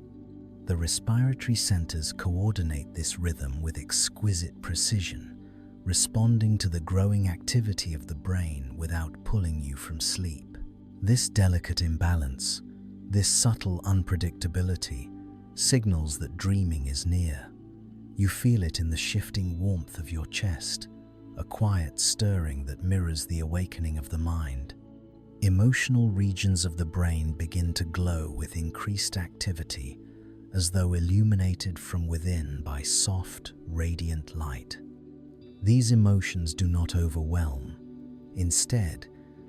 The respiratory centers coordinate this rhythm with exquisite precision, responding to the growing activity of the brain without pulling you from sleep. This delicate imbalance, this subtle unpredictability, signals that dreaming is near. You feel it in the shifting warmth of your chest, a quiet stirring that mirrors the awakening of the mind. Emotional regions of the brain begin to glow with increased activity, as though illuminated from within by soft, radiant light. These emotions do not overwhelm. Instead,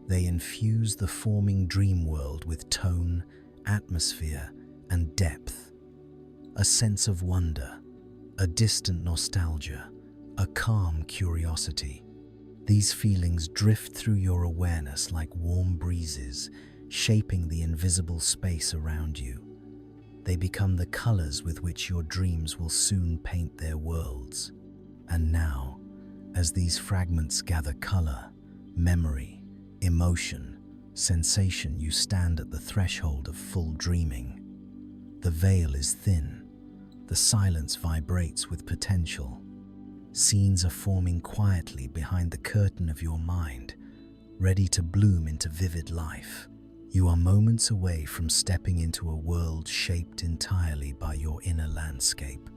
they infuse the forming dream world with tone, atmosphere, and depth. A sense of wonder, a distant nostalgia, a calm curiosity. These feelings drift through your awareness like warm breezes, shaping the invisible space around you. They become the colors with which your dreams will soon paint their worlds. And now, As these fragments gather color, memory, emotion, sensation, you stand at the threshold of full dreaming. The veil is thin, the silence vibrates with potential. Scenes are forming quietly behind the curtain of your mind, ready to bloom into vivid life. You are moments away from stepping into a world shaped entirely by your inner landscape,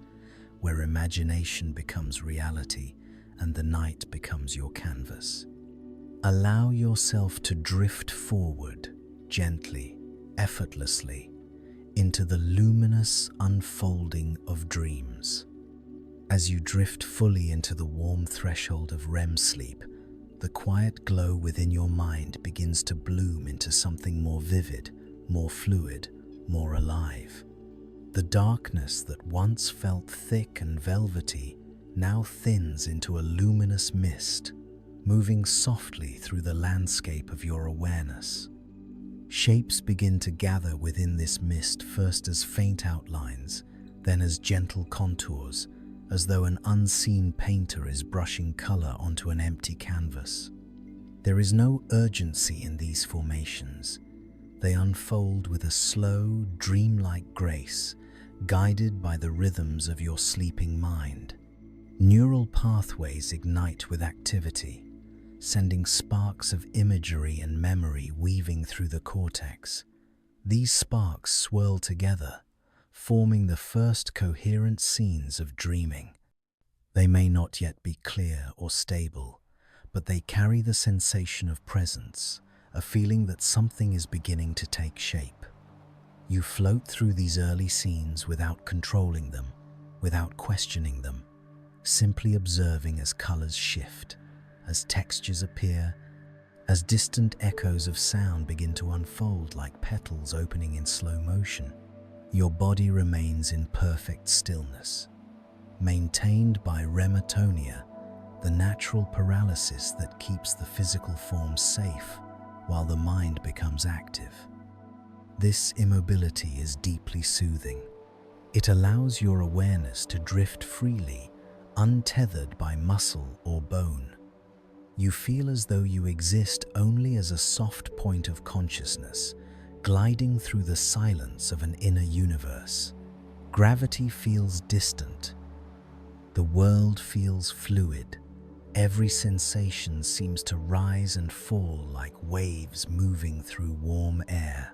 where imagination becomes reality and the night becomes your canvas. Allow yourself to drift forward, gently, effortlessly, into the luminous unfolding of dreams. As you drift fully into the warm threshold of REM sleep, the quiet glow within your mind begins to bloom into something more vivid, more fluid, more alive. The darkness that once felt thick and velvety now thins into a luminous mist, moving softly through the landscape of your awareness. Shapes begin to gather within this mist, first as faint outlines, then as gentle contours, as though an unseen painter is brushing color onto an empty canvas. There is no urgency in these formations. They unfold with a slow, dreamlike grace, guided by the rhythms of your sleeping mind. Neural pathways ignite with activity, sending sparks of imagery and memory weaving through the cortex. These sparks swirl together, forming the first coherent scenes of dreaming. They may not yet be clear or stable, but they carry the sensation of presence, a feeling that something is beginning to take shape. You float through these early scenes without controlling them, without questioning them, simply observing as colors shift, as textures appear, as distant echoes of sound begin to unfold like petals opening in slow motion. Your body remains in perfect stillness, maintained by rematonia, the natural paralysis that keeps the physical form safe while the mind becomes active. This immobility is deeply soothing. It allows your awareness to drift freely, untethered by muscle or bone. You feel as though you exist only as a soft point of consciousness, gliding through the silence of an inner universe. Gravity feels distant. The world feels fluid. Every sensation seems to rise and fall like waves moving through warm air.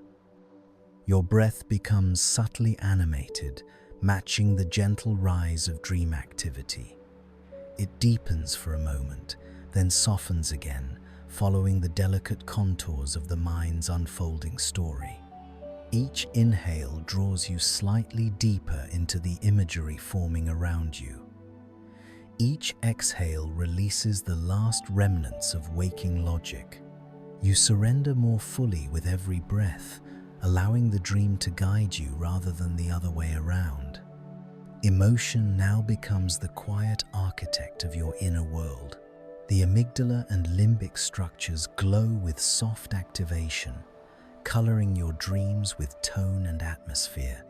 Your breath becomes subtly animated, matching the gentle rise of dream activity. It deepens for a moment, then softens again, following the delicate contours of the mind's unfolding story. Each inhale draws you slightly deeper into the imagery forming around you. Each exhale releases the last remnants of waking logic. You surrender more fully with every breath, allowing the dream to guide you rather than the other way around. Emotion now becomes the quiet architect of your inner world. The amygdala and limbic structures glow with soft activation, coloring your dreams with tone and atmosphere.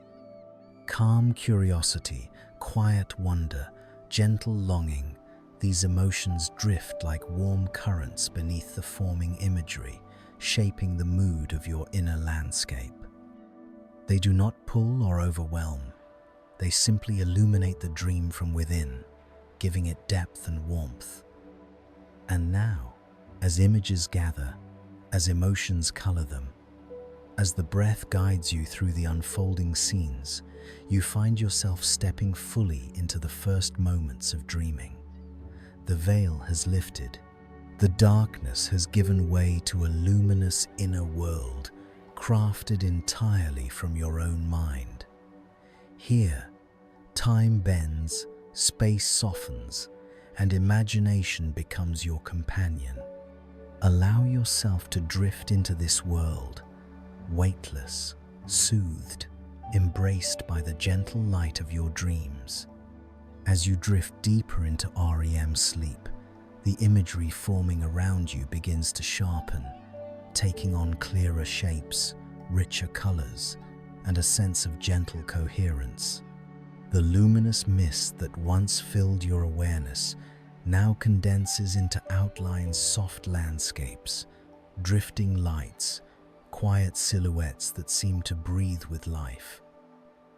Calm curiosity, quiet wonder, gentle longing, these emotions drift like warm currents beneath the forming imagery, shaping the mood of your inner landscape. They do not pull or overwhelm. They simply illuminate the dream from within, giving it depth and warmth. And now, as images gather, as emotions color them, as the breath guides you through the unfolding scenes, you find yourself stepping fully into the first moments of dreaming. The veil has lifted. The darkness has given way to a luminous inner world, crafted entirely from your own mind. Here, time bends, space softens, and imagination becomes your companion. Allow yourself to drift into this world, weightless, soothed, embraced by the gentle light of your dreams. As you drift deeper into REM sleep, the imagery forming around you begins to sharpen, taking on clearer shapes, richer colors, and a sense of gentle coherence. The luminous mist that once filled your awareness now condenses into outlines, soft landscapes, drifting lights, quiet silhouettes that seem to breathe with life.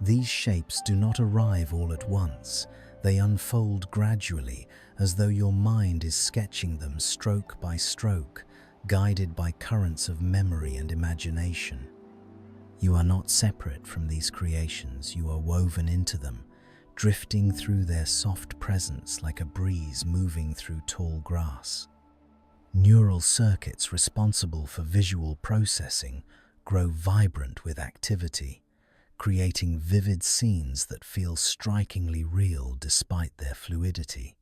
These shapes do not arrive all at once. They unfold gradually, as though your mind is sketching them stroke by stroke, guided by currents of memory and imagination. You are not separate from these creations, you are woven into them, drifting through their soft presence like a breeze moving through tall grass. Neural circuits responsible for visual processing grow vibrant with activity, creating vivid scenes that feel strikingly real despite their fluidity.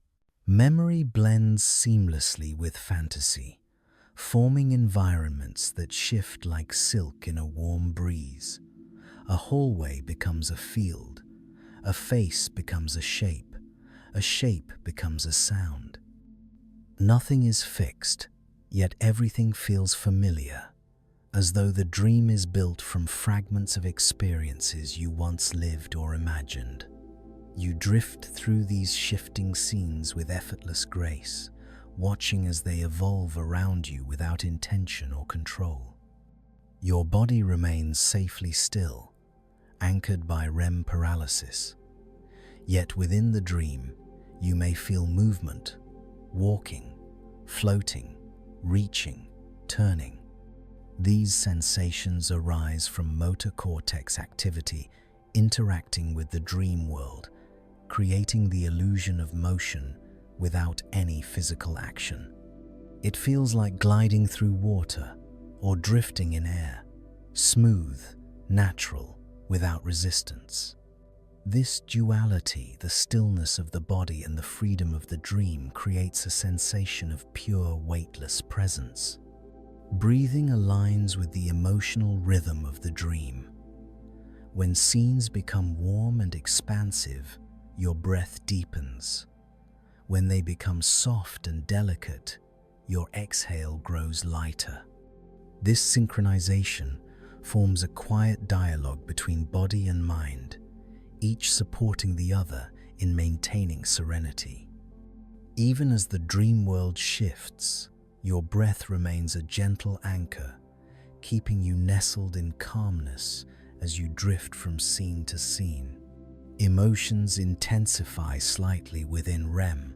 Memory blends seamlessly with fantasy, forming environments that shift like silk in a warm breeze. A hallway becomes a field, a face becomes a shape becomes a sound. Nothing is fixed, yet everything feels familiar, as though the dream is built from fragments of experiences you once lived or imagined. You drift through these shifting scenes with effortless grace, watching as they evolve around you without intention or control. Your body remains safely still, anchored by REM paralysis. Yet within the dream, you may feel movement, walking, floating, reaching, turning. These sensations arise from motor cortex activity interacting with the dream world, creating the illusion of motion without any physical action. It feels like gliding through water or drifting in air, smooth, natural, without resistance. This duality, the stillness of the body and the freedom of the dream, creates a sensation of pure, weightless presence. Breathing aligns with the emotional rhythm of the dream. When scenes become warm and expansive, your breath deepens. When they become soft and delicate, your exhale grows lighter. This synchronization forms a quiet dialogue between body and mind, each supporting the other in maintaining serenity. Even as the dream world shifts, your breath remains a gentle anchor, keeping you nestled in calmness as you drift from scene to scene. Emotions intensify slightly within REM,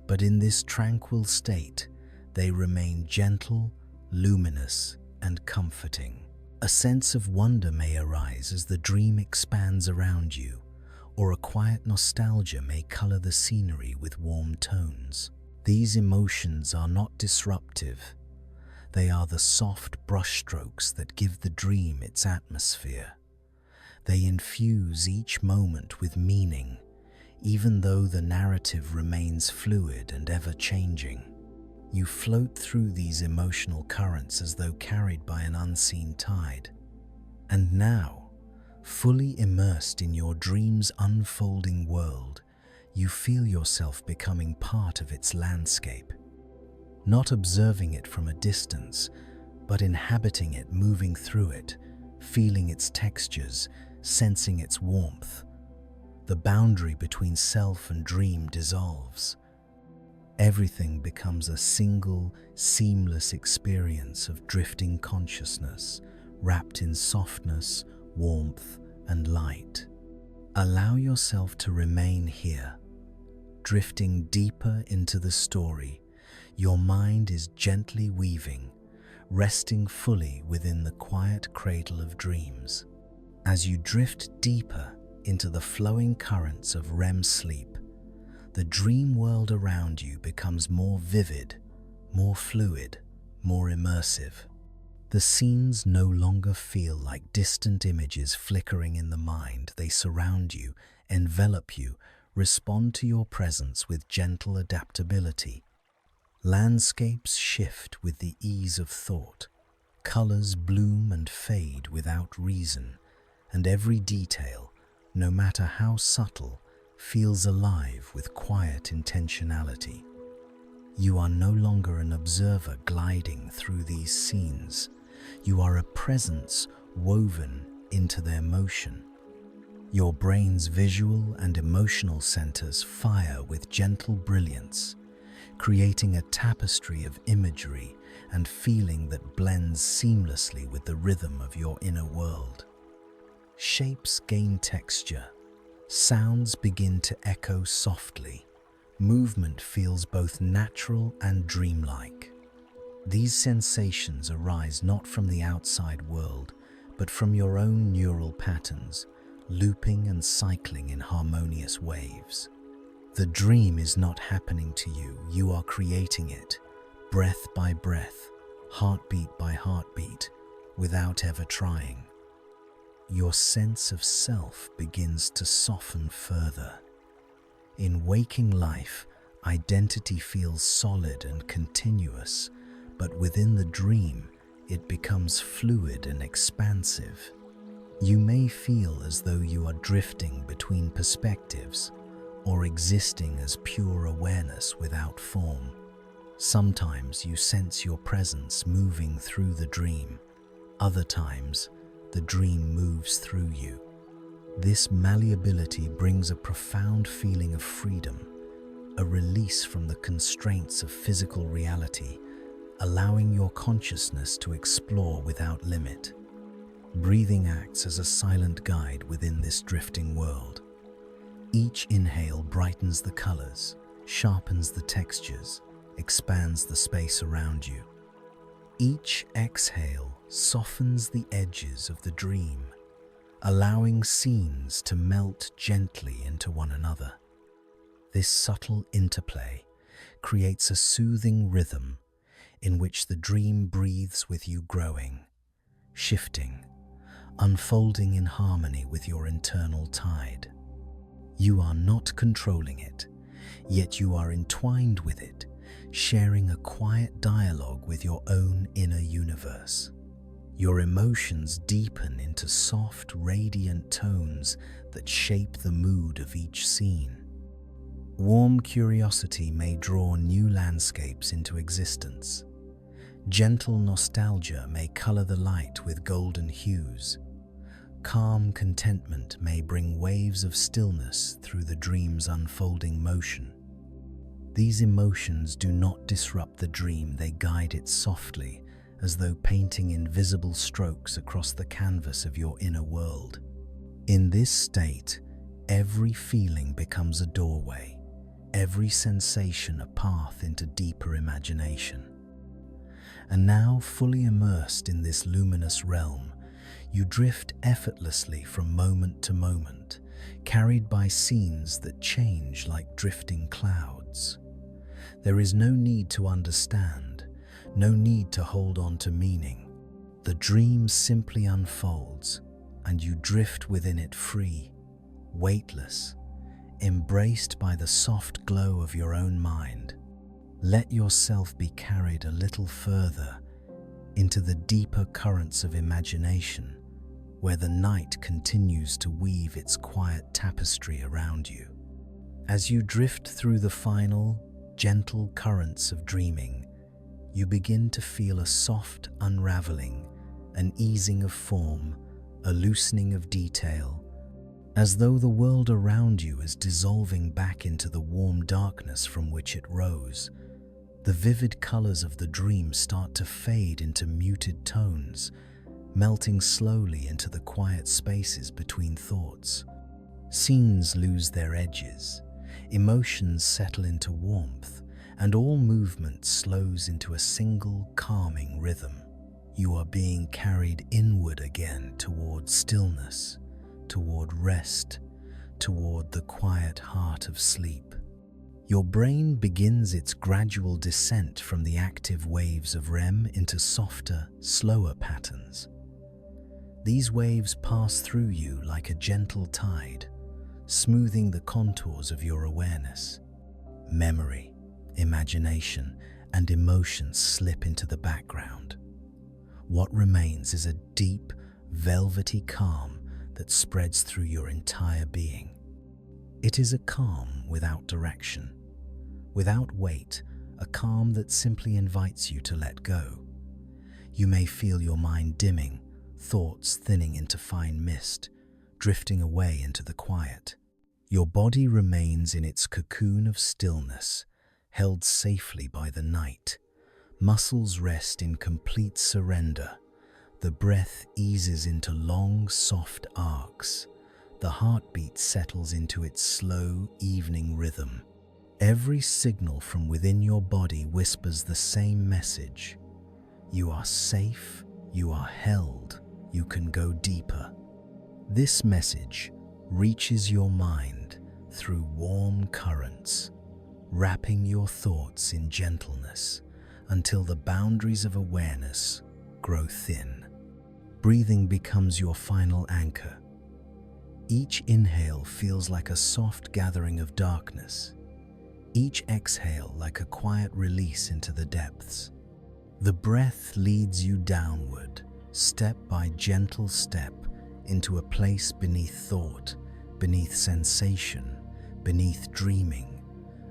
but in this tranquil state, they remain gentle, luminous, and comforting. A sense of wonder may arise as the dream expands around you, or a quiet nostalgia may color the scenery with warm tones. These emotions are not disruptive. They are the soft brushstrokes that give the dream its atmosphere. They infuse each moment with meaning, even though the narrative remains fluid and ever-changing. You float through these emotional currents as though carried by an unseen tide. And now, fully immersed in your dream's unfolding world, you feel yourself becoming part of its landscape. Not observing it from a distance, but inhabiting it, moving through it, feeling its textures, sensing its warmth. The boundary between self and dream dissolves. Everything becomes a single, seamless experience of drifting consciousness, wrapped in softness, warmth, and light. Allow yourself to remain here, drifting deeper into the story. Your mind is gently weaving, resting fully within the quiet cradle of dreams. As you drift deeper into the flowing currents of REM sleep, the dream world around you becomes more vivid, more fluid, more immersive. The scenes no longer feel like distant images flickering in the mind. They surround you, envelop you, respond to your presence with gentle adaptability. Landscapes shift with the ease of thought. Colors bloom and fade without reason, and every detail, no matter how subtle, feels alive with quiet intentionality. You are no longer an observer gliding through these scenes. You are a presence woven into their motion. Your brain's visual and emotional centers fire with gentle brilliance, creating a tapestry of imagery and feeling that blends seamlessly with the rhythm of your inner world. Shapes gain texture, sounds begin to echo softly, movement feels both natural and dreamlike. These sensations arise not from the outside world, but from your own neural patterns, looping and cycling in harmonious waves. The dream is not happening to you, you are creating it, breath by breath, heartbeat by heartbeat, without ever trying. Your sense of self begins to soften further. In waking life, identity feels solid and continuous, but within the dream, it becomes fluid and expansive. You may feel as though you are drifting between perspectives or existing as pure awareness without form. Sometimes you sense your presence moving through the dream. Other times, the dream moves through you. This malleability brings a profound feeling of freedom, a release from the constraints of physical reality, allowing your consciousness to explore without limit. Breathing acts as a silent guide within this drifting world. Each inhale brightens the colors, sharpens the textures, expands the space around you. Each exhale softens the edges of the dream, allowing scenes to melt gently into one another. This subtle interplay creates a soothing rhythm in which the dream breathes with you, growing, shifting, unfolding in harmony with your internal tide. You are not controlling it, yet you are entwined with it, sharing a quiet dialogue with your own inner universe. Your emotions deepen into soft, radiant tones that shape the mood of each scene. Warm curiosity may draw new landscapes into existence. Gentle nostalgia may color the light with golden hues. Calm contentment may bring waves of stillness through the dream's unfolding motion. These emotions do not disrupt the dream, they guide it softly, as though painting invisible strokes across the canvas of your inner world. In this state, every feeling becomes a doorway, every sensation a path into deeper imagination. And now, fully immersed in this luminous realm, you drift effortlessly from moment to moment, carried by scenes that change like drifting clouds. There is no need to understand, no need to hold on to meaning. The dream simply unfolds, and you drift within it free, weightless, embraced by the soft glow of your own mind. Let yourself be carried a little further into the deeper currents of imagination, where the night continues to weave its quiet tapestry around you. As you drift through the final, gentle currents of dreaming, you begin to feel a soft unraveling, an easing of form, a loosening of detail, as though the world around you is dissolving back into the warm darkness from which it rose. The vivid colors of the dream start to fade into muted tones, melting slowly into the quiet spaces between thoughts. Scenes lose their edges, emotions settle into warmth, and all movement slows into a single calming rhythm. You are being carried inward again toward stillness, toward rest, toward the quiet heart of sleep. Your brain begins its gradual descent from the active waves of REM into softer, slower patterns. These waves pass through you like a gentle tide, smoothing the contours of your awareness. Memory, imagination, and emotion slip into the background. What remains is a deep, velvety calm that spreads through your entire being. It is a calm without direction, without weight, a calm that simply invites you to let go. You may feel your mind dimming, thoughts thinning into fine mist, drifting away into the quiet. Your body remains in its cocoon of stillness, held safely by the night. Muscles rest in complete surrender. The breath eases into long, soft arcs. The heartbeat settles into its slow, evening rhythm. Every signal from within your body whispers the same message. You are safe, you are held, you can go deeper. This message reaches your mind through warm currents, wrapping your thoughts in gentleness until the boundaries of awareness grow thin. Breathing becomes your final anchor. Each inhale feels like a soft gathering of darkness, each exhale like a quiet release into the depths. The breath leads you downward, step by gentle step, into a place beneath thought, beneath sensation, beneath dreaming,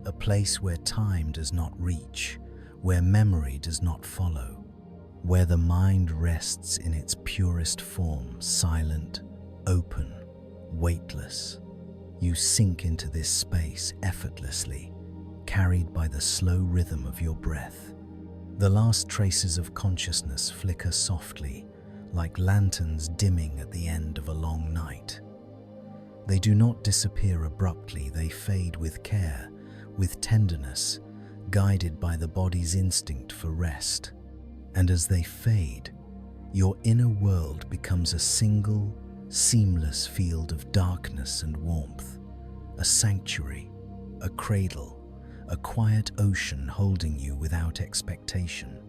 a place where time does not reach, where memory does not follow, where the mind rests in its purest form, silent, open, weightless. You sink into this space effortlessly, carried by the slow rhythm of your breath. The last traces of consciousness flicker softly, like lanterns dimming at the end of a long night. They do not disappear abruptly, they fade with care, with tenderness, guided by the body's instinct for rest. And as they fade, your inner world becomes a single, seamless field of darkness and warmth, a sanctuary, a cradle, a quiet ocean holding you without expectation,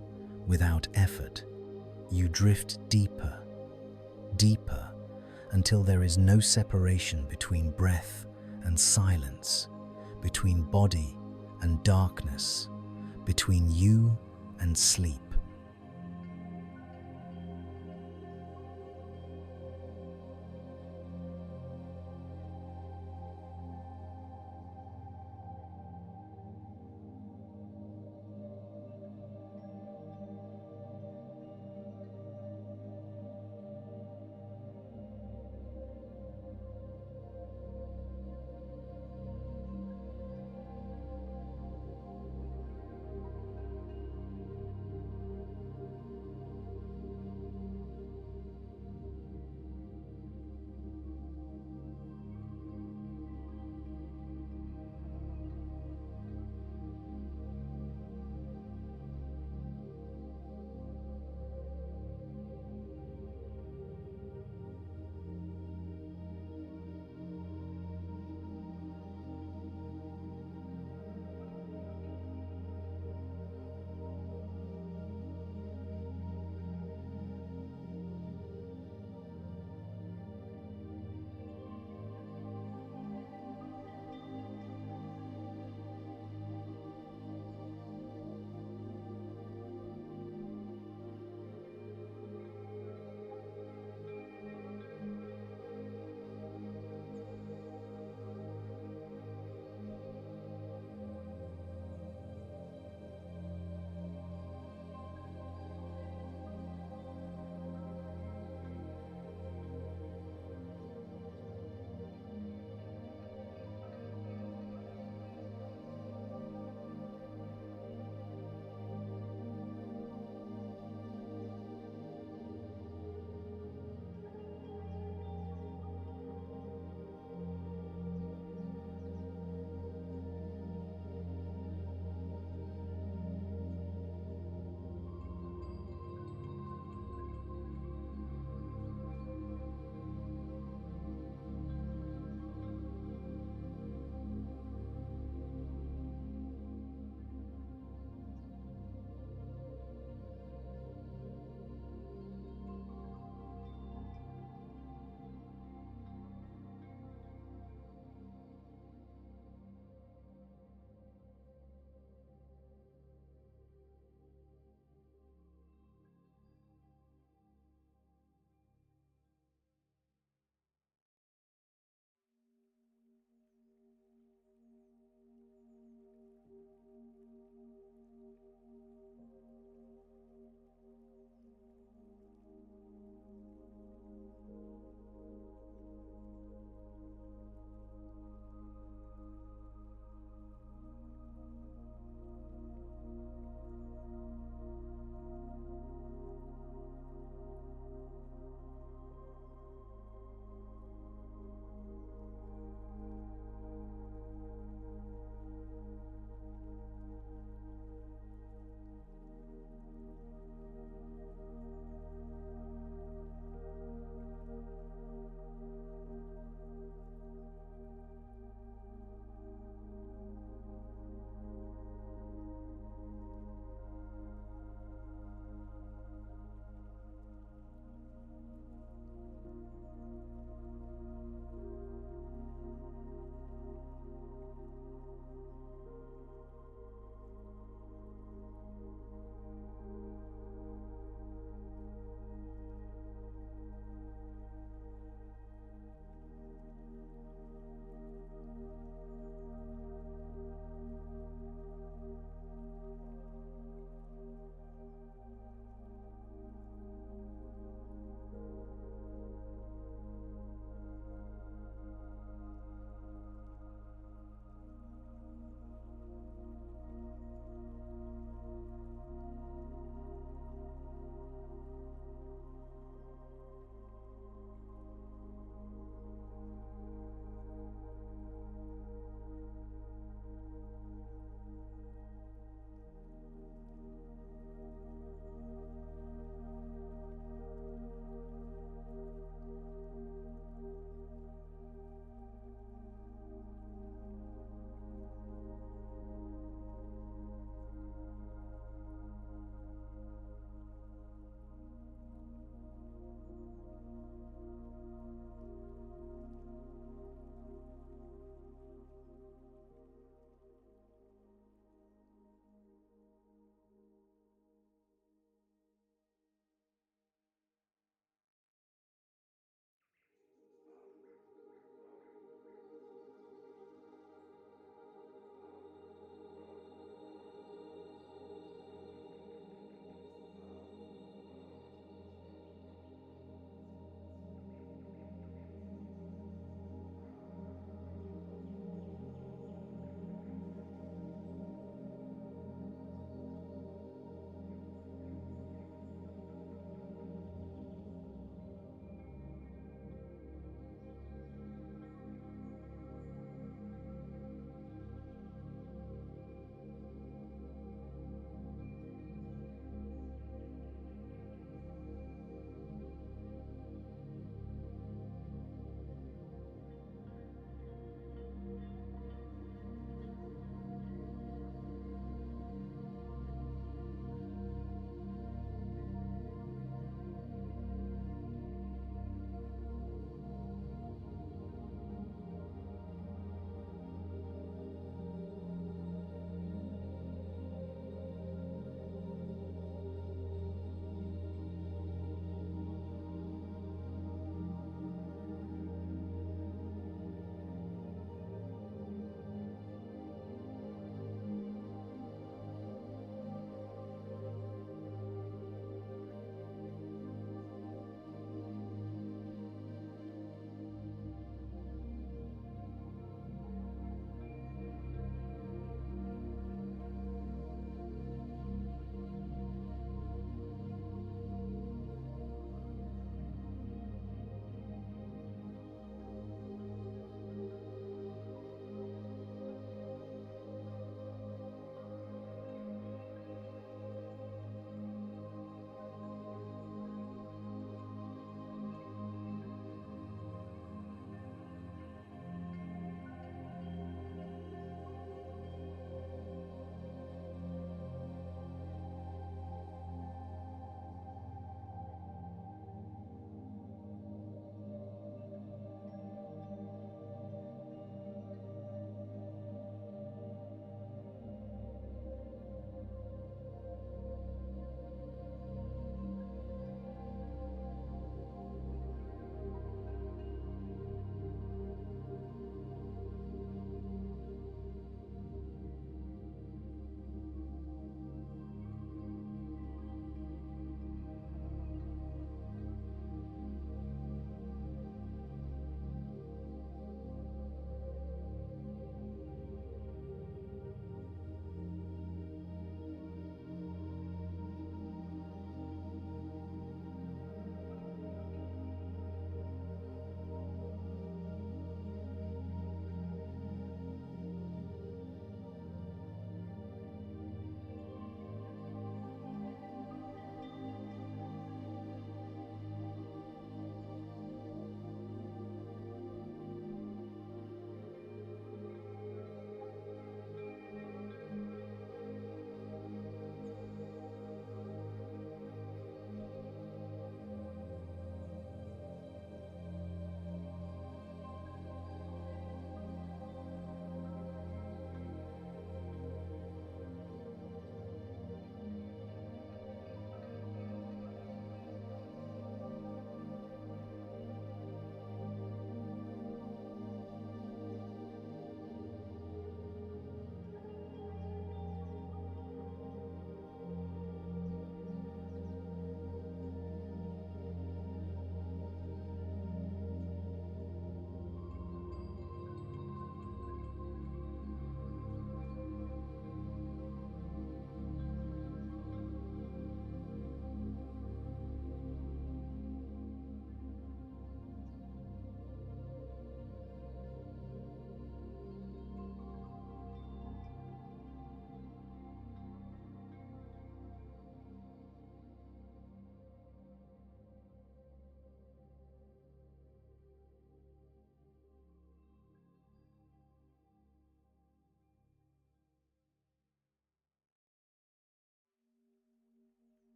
without effort. You drift deeper, deeper, until there is no separation between breath and silence, between body and darkness, between you and sleep.